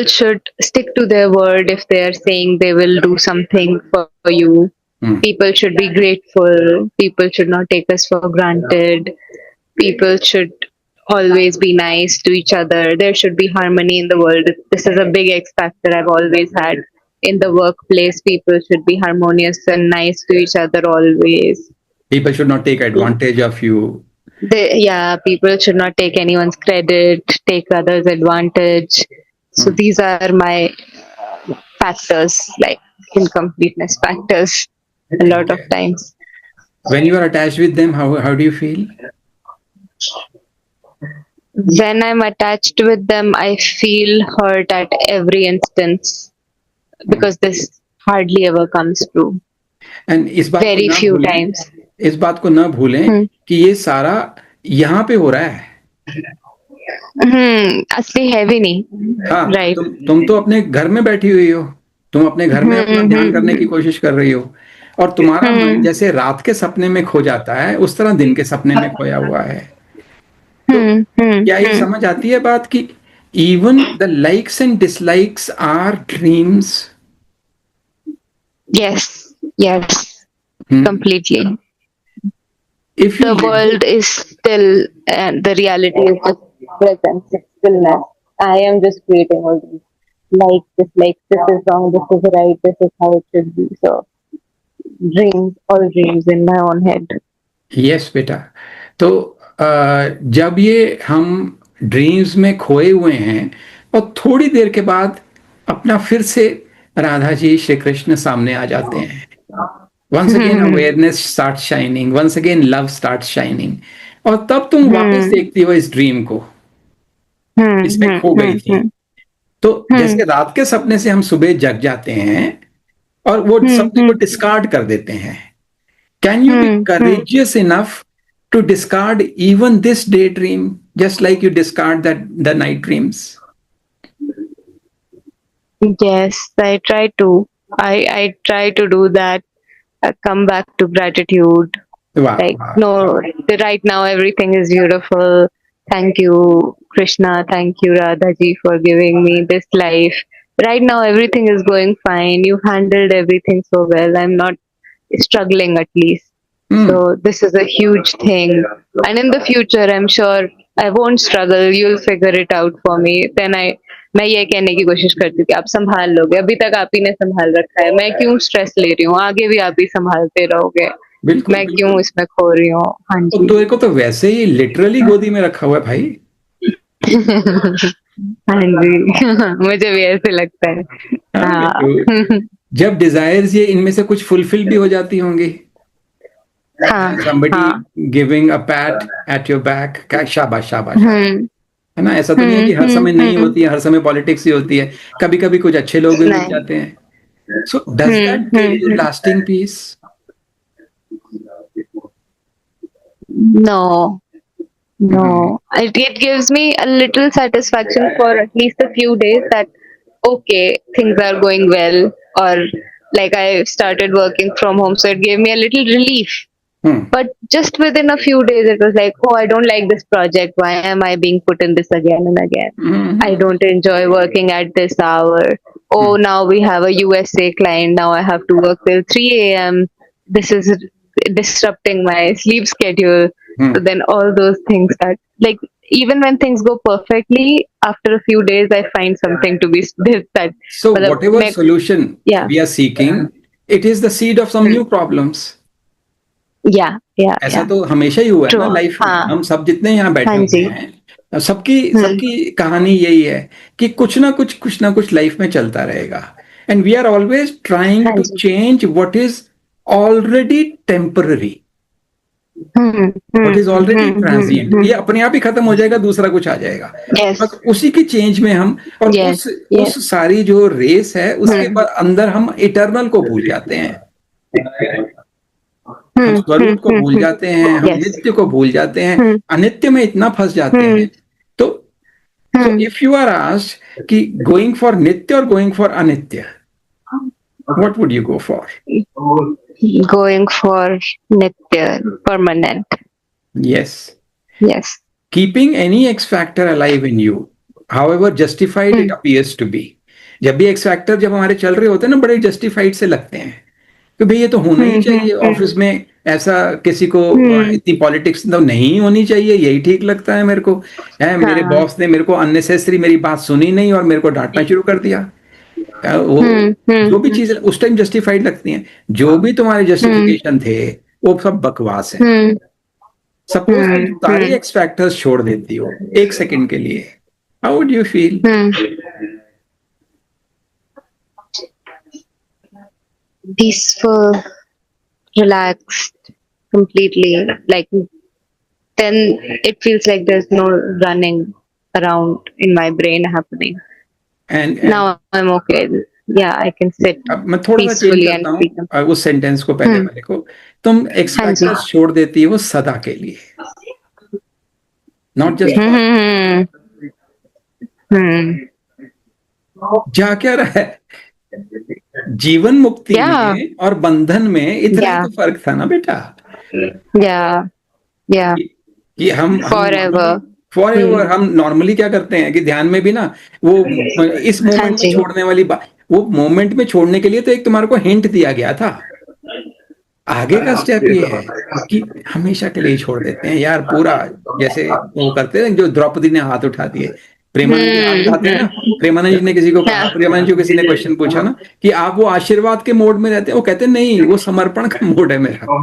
should stick to their word if they are saying they will do something for you. People should be grateful. People should not take us for granted. People should always be nice to each other. There should be harmony in the world. This is a big X factor I've always had. In the workplace, people should be harmonious and nice to each other always. People should not take advantage of you. People should not take anyone's credit, take others' advantage. So these are my factors, like incompleteness factors, a lot of times. When you are attached with them, how do you feel? When I'm attached with them, I feel hurt at every instance because this hardly ever comes true. And इस बात very few times. इस बात को ना भूलें कि ये सारा यहाँ पे हो रहा है। असली है भी नहीं। हाँ, right. तुम तो अपने घर में बैठी हुई हो, तुम अपने घर में अपना ध्यान करने की कोशिश कर रही हो, और तुम्हारा मन जैसे रात के सपने में खो जाता है उस तरह दिन के सपने में खोया हुआ है। तो क्या ये समझ आती है बात कि even the likes and dislikes are dreams. Yes, yes, Hmm. completely. If you The let world is still, and the reality is just presence, it's stillness. I am just creating all these dislikes, this is wrong, this is right, this is how it should be. So dreams, all dreams in my own head. Yes बेटा, तो जब ये हम ड्रीम्स में खोए हुए हैं और थोड़ी देर के बाद अपना फिर से राधा जी श्री कृष्ण सामने आ जाते हैं, once again awareness start shining, once again love start shining, और तब तुम वापस देखती हो इस ड्रीम को, इसमें खो गई थी। तो जैसे रात के सपने से हम सुबह जग जाते हैं और वो सपने को डिस्कार्ड कर देते हैं, can you be courageous enough to discard even this daydream just like you discard the night dreams? Yes, I try to. I try to do that. Come back to gratitude. Wow, Like, wow. no, right now everything is beautiful. Thank you, Krishna. Thank you, Radha ji, for giving me this life. Right now everything is going fine. You handled everything so well. I'm not struggling, at least. So this is a huge thing. And in the future, I'm sure I won't struggle. You'll figure it out for me. Then मैं ये कहने की कोशिश करती हूँ कि आप संभाल लोगे, अभी तक आप ही ने संभाल रखा है, मैं क्यों स्ट्रेस ले रही हूँ, आगे भी आप ही संभालते रहोगे, बिल्कुल मैं बिल्कुल। क्यों इसमें खो रही हूँ। हाँ तो जी। तेरे को तो वैसे ही लिटरली गोदी में रखा हुआ है भाई। हाँ जी। मुझे भी ऐसे लगता है। हाँ, तो हाँ। जब डिजायर्स ये इनमें से कुछ फुलफिल भी हो जाती होंगी, हाँ somebody हाँ। giving a pat at your back, क्या शाबाश शाबाश, है ना? ऐसा तो नहीं है कि हर समय नहीं होती है, हर समय पॉलिटिक्स ही होती है, कभी कभी कुछ अच्छे लोग भी मिल नहीं। जाते हैं। So does that give you lasting peace? No, no. It gives me a little satisfaction for at least a few days that, okay, things are going well, or like I started working from home, so it gave me a little relief. But just within a few days, it was like, oh, I don't like this project. Why am I being put in this again and again? I don't enjoy working at this hour. Oh, now we have a USA client. Now I have to work till 3 a.m. This is disrupting my sleep schedule. So then all those things start, like, even when things go perfectly, after a few days, I find something to be that. So whatever solution we are seeking, it is the seed of some new problems. ऐसा तो हमेशा ही हुआ है ना लाइफ में। हम सब जितने यहाँ बैठे हुए हैं, सबकी कहानी यही है कि कुछ ना कुछ लाइफ में चलता रहेगा, and we are always trying to change what is already temporary, what is already transient. ये अपने आप ही खत्म हो जाएगा, दूसरा कुछ आ जाएगा। बस उसी की चेंज में हम, और उस सारी जो रेस है उसके बाद अंदर हम इटर्नल को भूल जाते हैं, हम स्वरूप को भूल जाते हैं, हम नित्य को भूल जाते हैं, अनित्य में इतना फंस जाते हैं। तो इफ यू आर आस्क्ड कि गोइंग फॉर नित्य और गोइंग फॉर अनित्य, what would you go for? Going for nitya, permanent. Yes. Yes. Keeping any X factor alive in you, however justified it appears to be. जब भी X factor जब हमारे चल रहे होते हैं ना, बड़े justified से लगते हैं कि भाई ये तो होना ही चाहिए, ऑफिस में ऐसा किसी को इतनी पॉलिटिक्स तो नहीं होनी चाहिए, यही ठीक लगता है मेरे को, है मेरे बॉस ने मेरे को अननेसेसरी मेरी बात सुनी नहीं और मेरे को डांटना शुरू कर दिया। वो जो भी चीजें उस टाइम जस्टिफाइड लगती हैं, जो भी तुम्हारे जस्टिफिकेशन थे वो सब बकवास है। सपोज तुम सारे एक्स फैक्टर्स छोड़ देती हो एक सेकंड के लिए, how would you feel? Peaceful, relaxed, completely. Like, then it feels like there's no running around in my brain happening. And now I'm okay. Yeah, I can sit मैं थोड़ा सा चेंज करता हूँ उस सेंटेंस को, पहले वाले को। तुम एक्स फैक्टर्स छोड़ देती हो सदा के लिए, नॉट जस्ट जा क्या रहा है जीवन मुक्ति में और बंधन में इतना तो फर्क था ना बेटा। कि हम फॉरएवर फॉर एवर। हम नॉर्मली क्या करते हैं कि ध्यान में भी ना वो इस हाँ मोमेंट में जी। छोड़ने वाली बात, वो मोमेंट में छोड़ने के लिए तो एक तुम्हारे को हिंट दिया गया था। आगे का स्टेप ये है कि हमेशा के लिए ही छोड़ देते हैं यार पूरा। जैसे वो करते हैं जो द्रौपदी ने हाथ उठा दिए, प्रेमानंद जी हाथ उठाते हैं ना। प्रेमानंद जी ने किसी को कहा, हाँ। प्रेमानंद जी को किसी ने क्वेश्चन पूछा ना कि आप वो आशीर्वाद के मोड में रहते हैं, वो कहते हैं नहीं, वो समर्पण का मोड है मेरा।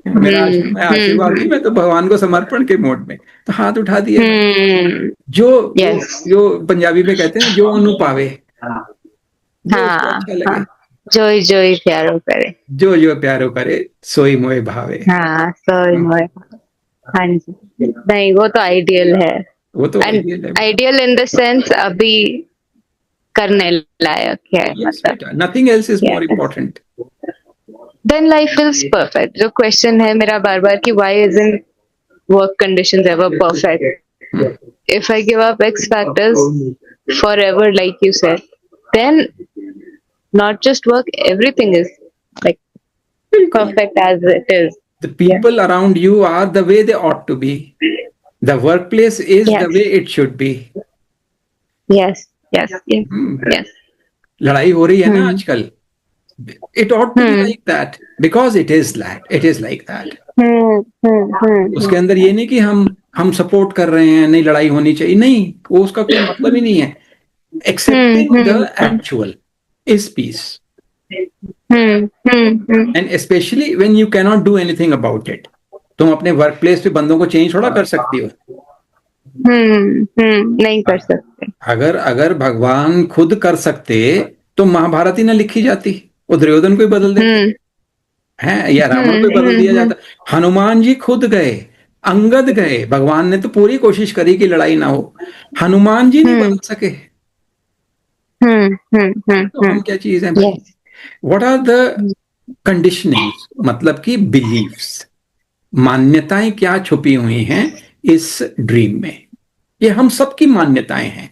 मैं आशीर्वाद नहीं, मैं तो भगवान को समर्पण के मोड में। तो हाथ उठा दिए भाई। जो वो यस। जो पंजाबी में कहते हैं ना, जो अनु पावे, जो उसको हाँ अच्छा हाँ, लगे, जोई जोई प्यारो करे। जो जो प्यारो करे, सोई मोए भावे। हाँ, सॉरी हाँ, मोए। हाँ जी। नहीं, वो तो आइडियल है। वो तो एंड आइडियल है बेटा। आइडियल इन द सेंस अभी करने लायक है, यस मतलब। बेटा, nothing else is more yes. Important. Then life is perfect. जो क्वेश्चन है मेरा बार बार कि why isn't work conditions ever perfect? If I give up X factors forever, like you said, then not just work, everything is like बिल्कुल। perfect as it is. The Yeah. people around you are the way they ought to be. The workplace is the Yes. way it should be. Yes. Yes. Yes. Hmm, Yes. लड़ाई हो रही है ना Hmm. आजकल। It ought to be Hmm. like that because it is that. It is like that. Hmm. Hmm. उसके Hmm. अंदर ये नहीं कि हम सपोर्ट कर रहे हैं, नहीं लड़ाई होनी चाहिए, नहीं, वो उसका कोई मतलब ही नहीं है। Hmm. Accepting the Hmm. Hmm. actual is peace. Hmm. Hmm. Hmm. And specially when you cannot do anything about it. तुम अपने वर्क प्लेस पे बंदों को चेंज थोड़ा कर सकती हो। Hmm. Hmm. नहीं कर सकते। अगर अगर भगवान खुद कर सकते तो महाभारत ही ना लिखी जाती, वो दुर्योधन को ही बदल देते Hmm. हैं, या रावण को Hmm. ही बदल दिया Hmm. Hmm. जाता। हनुमान जी खुद गए, अंगद गए, भगवान ने तो पूरी कोशिश करी कि लड़ाई ना हो, हनुमान जी नहीं Hmm. बदल सके। Hmm. Hmm. Hmm. तो Hmm. हम क्या चीज है भाई? Yes. What are the conditioning, मतलब कि बिलीफ्स, मान्यताएं क्या छुपी हुई हैं इस ड्रीम में? ये हम सबकी मान्यताएं हैं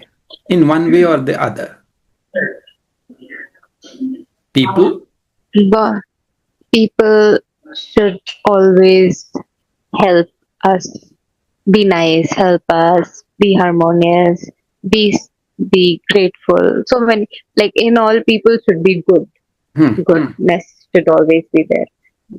इन वन वे और the other. People But people should always help us, be nice, help us, be harmonious, be be grateful. So many, like in all, people should be good. Goodness should always be there.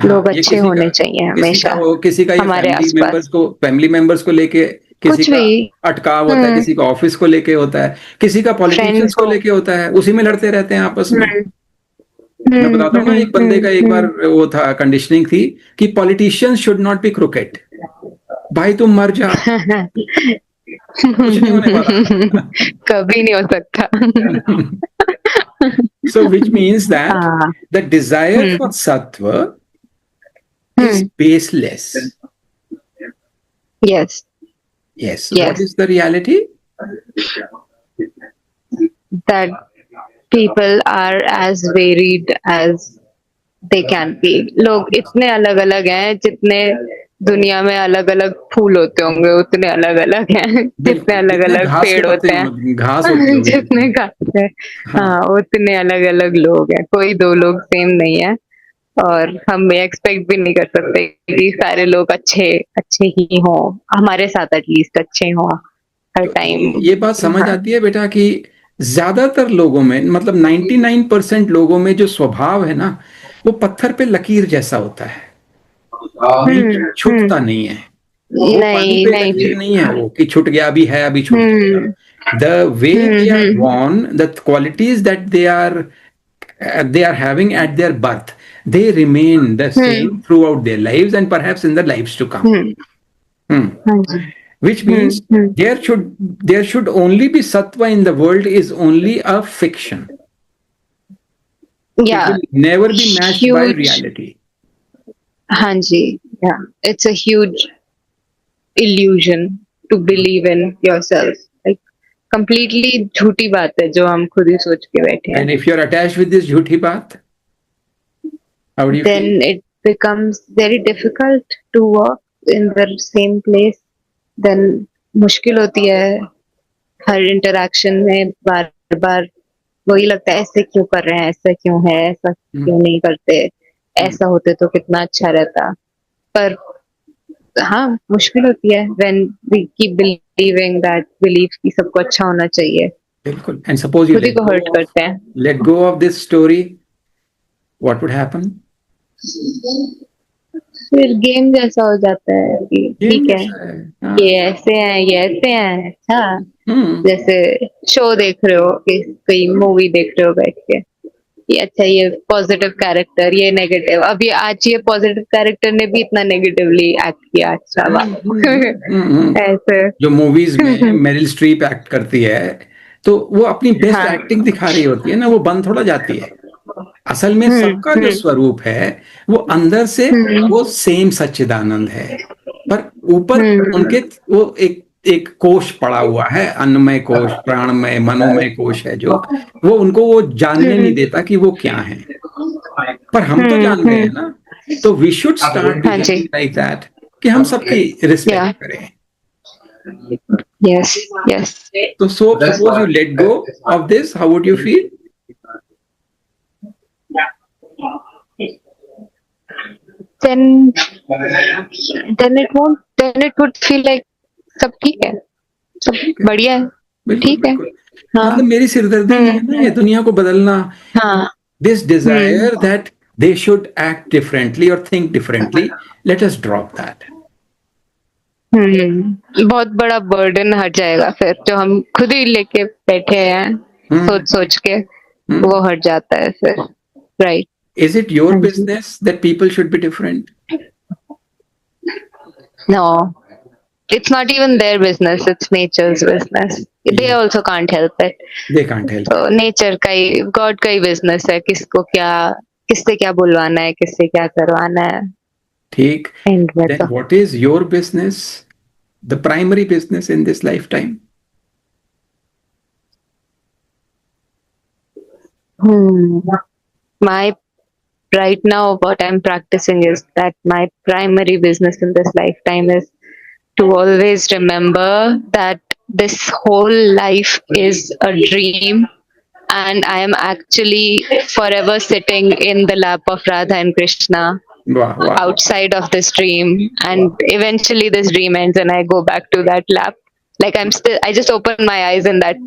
हाँ, लोग ये अच्छे होने चाहिए हमेशा किसी का ये हमारे आसपास। फैमिली मेंबर्स को लेके किसी कुछ का भी। अटकाव होता है, किसी का ऑफिस को लेके होता है, किसी का पॉलिटिशियंस फ्रेंड्स को हो। लेके होता है, उसी में लड़ते रहते हैं आपस में। हम्म। मैं हम्म। बताता हूँ ना, हम्म। एक बंदे का एक बार हम्म। वो था, कंडीशनिंग थी कि politicians should not be croquet. भाई तुम मर जा, कुछ नहीं होने वाला। कभी नहीं हो सकता। So which means that हाँ। the desire for hmm. sattva is hmm. baseless. Yes. Yes. What Yes. is the reality? That people are as varied as they can be. लोग इतने अलग अलग हैं, जितने दुनिया में अलग अलग फूल होते होंगे उतने अलग अलग हैं, जितने बिल्कुल, अलग जितने अलग घास के पेड़ पत्ते होते हैं। घास होती होगी जितने जितनी। घास है, हाँ, हाँ, उतने अलग अलग लोग हैं। कोई दो लोग सेम नहीं है। और हम एक्सपेक्ट भी नहीं कर सकते कि सारे लोग अच्छे अच्छे ही हों, हमारे साथ एटलीस्ट अच्छे हों हर तो टाइम। ये बात समझ हाँ। आती है बेटा कि ज्यादातर लोगों में, मतलब 99% लोगों में जो स्वभाव है ना, वो पत्थर पे लकीर जैसा होता है, नीचे हम्म। छूटता नहीं है। वो पानी नहीं पे नहीं लकीर नहीं है छूटता। वो कि छूट गया, अभी है, अभी छूट जाएगा। हम्म। The way they are hmm. born, the qualities that they are having at their birth, they remain the hmm. same throughout their lives and perhaps in the lives to come. Hmm. Hmm. हाँ जी। Which means hmm. there should only be sattva in the world is only a fiction. It या will never be matched by huge. reality. हाँ जी। या it's a huge illusion to believe in yourself. Like completely झूठी बात है जो हम खुद ही सोच के बैठे हैं। And if you're attached with this jhuti baat, how do you feel? Then it becomes very difficult to work in the same place. Then मुश्किल होती है हर इंटरेक्शन में, बार बार वही लगता है, ऐसे क्यों कर रहे हैं, ऐसा क्यों है, ऐसा Hmm. क्यों नहीं करते, Hmm. ऐसा होते तो कितना अच्छा रहता। पर हाँ मुश्किल होती है when we keep believing that belief कि सबको अच्छा होना चाहिए, बिल्कुल. And suppose you खुद ही को हर्ट करते हैं. let go of this story, what would happen? फिर गेम जैसा हो जाता है कि गेम ठीक है, जैसा है. हाँ. ये ऐसे हैं, ये ऐसे हैं, अच्छा. हम्म. जैसे शो देख रहे हो कि कोई मूवी देख रहे हो बैठ के, ये अच्छा, ये पॉजिटिव कैरेक्टर, ये नेगेटिव, अब ये आज ये पॉजिटिव कैरेक्टर ने भी इतना नेगेटिवली एक्ट किया, अच्छा वाह. ऐसे. जो मूवीज में मेरिल स्ट्रीप एक्ट करती है, तो वो अपनी बेस्ट हाँ. एक्टिंग दिखा रही होती है ना, वो बंद थोड़ा जाती है. असल में सबका जो स्वरूप है वो अंदर से वो सेम सच्चिदानंद है, पर ऊपर उनके वो एक एक कोश पड़ा हुआ है, अन्नमय कोश, प्राणमय, मनोमय कोश है, जो वो उनको वो जानने नहीं देता कि वो क्या है. पर हम तो जान गए हैं ना, तो वी शुड स्टार्ट हाँ जी. लाइक दैट कि हम सबकी रिस्पेक्ट करें. Yes, yes. तो suppose you let go of this, how would you feel? Then it would feel like सब ठीक है, सब बढ़िया है, बिल्कुल, ठीक है. बिल्कुल. हाँ. मतलब मेरी सिरदर्दी नहीं है ना ये दुनिया को बदलना. हाँ. This desire that they should act differently or think differently, let us drop that. बहुत बड़ा बर्डन हट जाएगा फिर, जो हम खुद ही लेके बैठे हैं सोच सोच के, वो हट जाता है फिर. Right. Is it your business that people should be different? No, it's not even their business, it's nature's business. They also can't help it. They can't help. तो नेचर का ही, गॉड का ही बिजनेस है, किसको क्या, किससे क्या बुलवाना है, किससे क्या करवाना है. ठीक. End में Then तो. what is your business, the primary business in this lifetime? My right now what I'm practicing is that my primary business in this lifetime is to always remember that this whole life is a dream, and I am actually forever sitting in the lap of Radha and Krishna Wow, wow. outside of this dream, and eventually this dream ends and I go back to that lap. Like I just open my eyes in that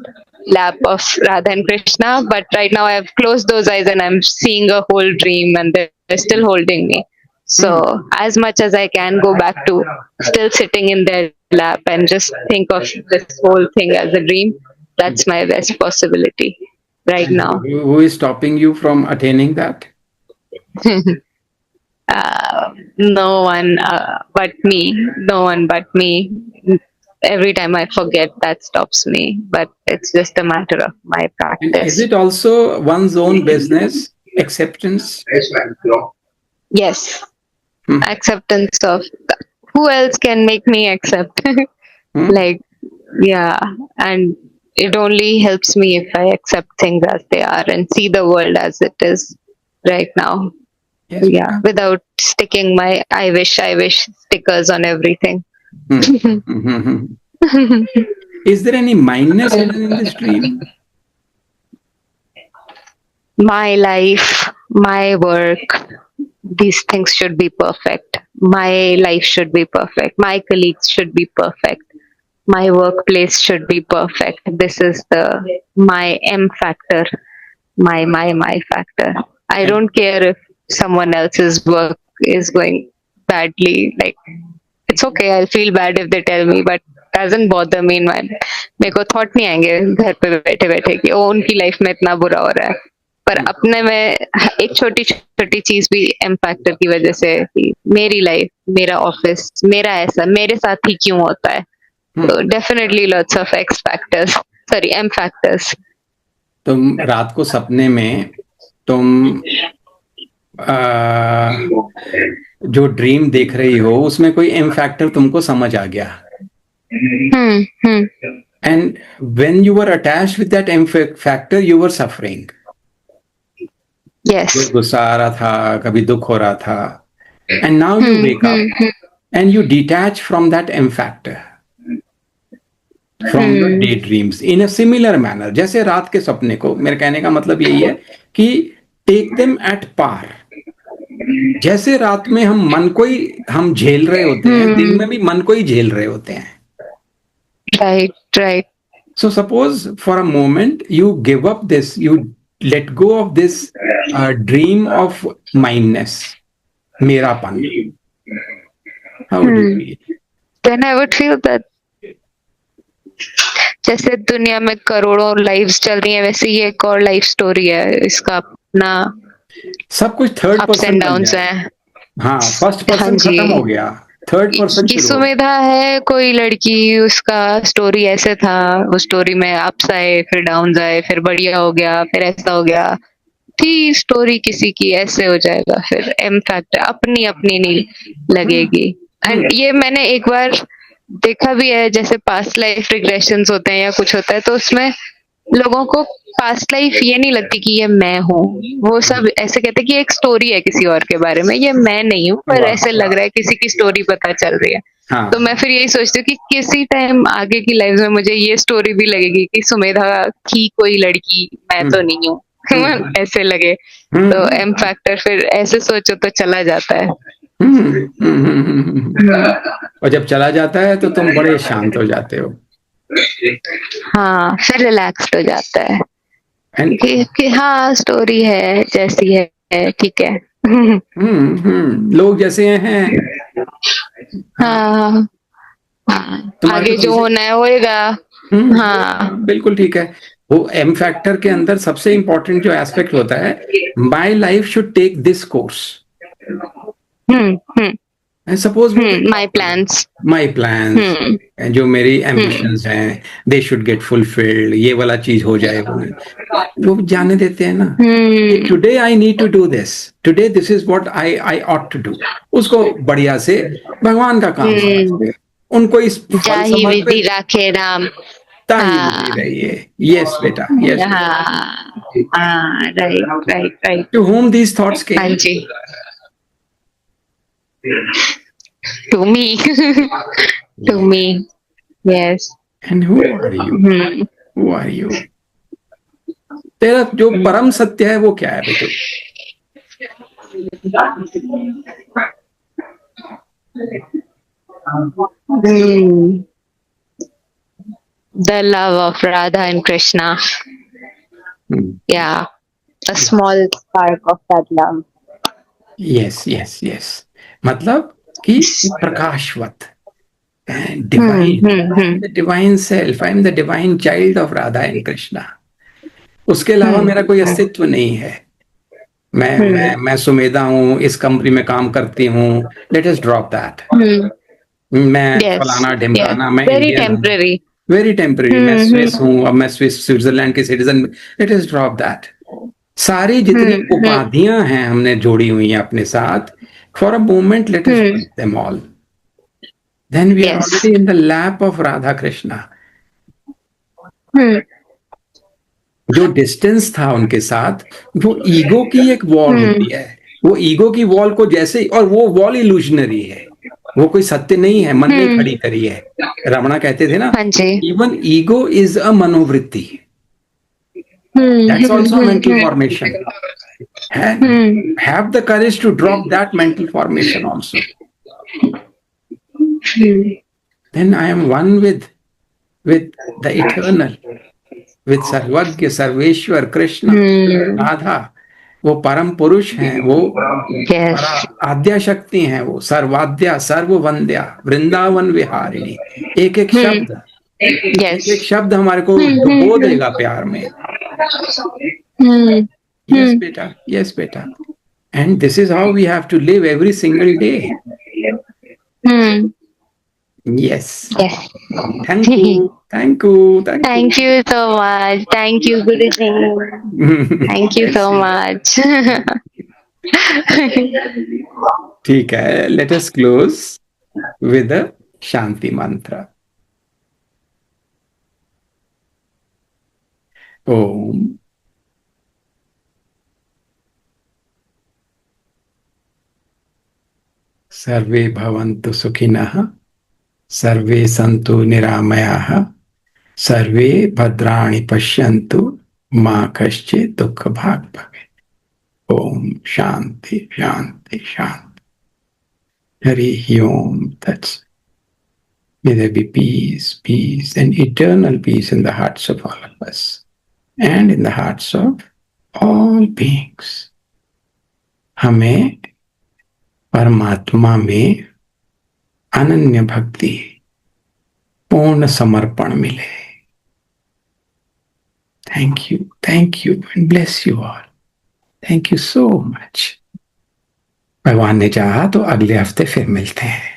lap of Radha and Krishna, but right now I have closed those eyes and I'm seeing a whole dream and they're still holding me. So as much as I can go back to still sitting in their lap and just think of this whole thing as a dream, that's my best possibility right now. Who is stopping you from attaining that? No one but me. No one but me. Every time I forget, that stops me. But it's just a matter of my And practice. is it also one's own business, acceptance? Yes. Acceptance of who else can make me accept? Like, yeah. And it only helps me if I accept things as they are and see the world as it is right now. Yes. Yeah. Without sticking my I wish stickers on everything. Is there any mindness hidden in this dream? My life, my work, these things should be perfect. My life should be perfect. My colleagues should be perfect. My workplace should be perfect. This is my M factor, my factor. I don't care if someone else's work is going badly. Like, it's okay, I'll feel bad if they tell me, but doesn't bother me in my. मेरे को थॉट नहीं आएंगे घर पे बैठे बैठे कि ओ उनकी लाइफ में इतना बुरा हो रहा है, पर अपने में एक छोटी छोटी चीज भी एम फैक्टर की वजह से, मेरी लाइफ, मेरा ऑफिस, मेरा ऐसा मेरे साथ ही क्यों होता है. तो definitely lots of X factors, sorry M factors. तुम रात को सपने में तुम जो ड्रीम देख रही हो उसमें कोई एम फैक्टर तुमको समझ आ गया, and when you were attached with that M factor you were suffering. Yes. गुस्सा आ रहा था, कभी दुख हो रहा था, and now you wake up and you detach from that M factor, from your day dreams in a similar manner. जैसे रात के सपने को, मेरे कहने का मतलब यही है कि टेक देम एट पार. जैसे रात में हम मन को ही हम झेल रहे होते हैं, दिन में भी मन को ही झेल रहे होते हैं. Right right. So suppose for a moment you give up this, you let go of this dream of mindness, merapan. How would you feel? Then I would feel that जैसे दुनिया में करोड़ों लाइव्स चल रही हैं, वैसे ये एक और लाइफ स्टोरी है, इसका अपना सब कुछ थर्ड अप्स पर्सन एंड बन डाउन्स जाए. हैं. हाँ, फर्स्ट हाँ पर्सन जी. खत्म हो गया, थर्ड पर्सन की शुरू हो गया. सुविधा है, कोई लड़की, उसका स्टोरी ऐसे था, उस स्टोरी में अप्स आए, फिर डाउन्स आए, फिर बढ़िया हो गया, फिर ऐसा हो गया. थी स्टोरी किसी की ऐसे हो जाएगा, फिर एम फैक्टर अपनी अपनी नहीं लगेगी. एंड ये मैंने एक बार देखा भी है, जैसे पास्ट लाइफ रिग्रेशंस होते हैं या कुछ होता है, तो उसमें लोगों को पास्ट लाइफ ये नहीं लगती कि ये मैं हूँ. वो सब ऐसे कहते हैं कि एक स्टोरी है किसी और के बारे में, ये मैं नहीं हूँ, पर वाह, ऐसे लग रहा है किसी की स्टोरी पता चल रही है. हाँ. तो मैं फिर यही सोचती हूँ कि किसी टाइम आगे की लाइफ में मुझे ये स्टोरी भी लगेगी कि सुमेधा थी कोई लड़की, मैं तो नहीं हूँ. ऐसे लगे तो एम फैक्टर फिर ऐसे सोचो तो चला जाता है. और जब चला जाता है तो तुम बड़े शांत हो जाते हो. हाँ, फिर रिलैक्स्ड हो जाता है And कि हाँ स्टोरी है जैसी है, ठीक है. लोग जैसे हैं. हाँ हाँ, तुम्हारी आगे तो जो होना है होएगा. हाँ. बिल्कुल ठीक है. वो एम फैक्टर के अंदर सबसे इंपॉर्टेंट जो एस्पेक्ट होता है, my life should take this course. Suppose my plans. My plan, जो मेरी एम्बिशंस हैं, दे शुड गेट फुलफिल्ड, ये वाला चीज हो जाए, वो जाने देते हैं ना. Today I need to do this, today this is what I ought to do. उसको बढ़िया से भगवान का काम समझते हैं. उनको इस जाहि विधि राखे राम. ताही विधि रहिए. यस बेटा, यस. हाँ, right right right. To whom these thoughts हाँ came? Ji. To me. To me. Yes. And who are you? Who are you? तेरा जो परम सत्य है वो क्या है बेटे? The love of Radha and Krishna. Yeah, a small spark of that love. Yes, yes, yes. मतलब कि प्रकाशवत, divine, the divine self. I am the divine child of Radha and Krishna. उसके अलावा मेरा कोई अस्तित्व नहीं है. मैं सुमेधा हूँ, इस कंपनी में काम करती हूँ. Let us drop that. मैं फलाना ढिमकाना, मैं very temporary. Very temporary. मैं स्विस हूँ, अब मैं स्विट्जरलैंड के citizen. Late us drop that. सारी जितनी उपाधियां हैं हमने जोड़ी हुई हैं अपने साथ, for a moment let us drop them all. Then we are already in the lap of Radha Krishna. जो डिस्टेंस था उनके साथ, वो ईगो की एक वॉल होती है. वो ईगो की वॉल को जैसे, और वो वॉल इल्यूजनरी है, वो कोई सत्य नहीं है, मन ने खड़ी करी है. रमणा कहते थे ना, इवन ईगो इज अ मनोवृत्ति. That's also a mental formation. Have the courage to drop that mental formation also. Then I am one with the eternal, with Sarvagya, Sarveshwar, Krishna, Radha. वो परम पुरुष हैं, वो आद्या शक्ति हैं, वो सर्वाद्या सर्ववंद्या वृंदावन विहारिणी. एक एक शब्द, एक शब्द हमारे को डुबो देगा प्यार में. Yes बेटा, yes बेटा. And this is how we have to live every single day. Yes. Thank you. Thank you. Thank you so much. Thank you, Guruji. Thank you so much. ठीक है. Let us close with a Shanti mantra. Om. सर्वे भवन्तु सुखिनः, सर्वे सन्तु निरामयाः, सर्वे भद्राणि पश्यन्तु, मा कश्चित् दुःखभाग् भवेत्. ओम शांति शांति शांति। हरि ओम तत्सत। May there be peace, peace, and eternal peace in the hearts of all of us and in the hearts of all beings. हमें परमात्मा में अनन्य भक्ति, पूर्ण समर्पण मिले। Thank you, and bless you all. Thank you so much. भगवान ने चाहा तो अगले हफ्ते फिर मिलते हैं।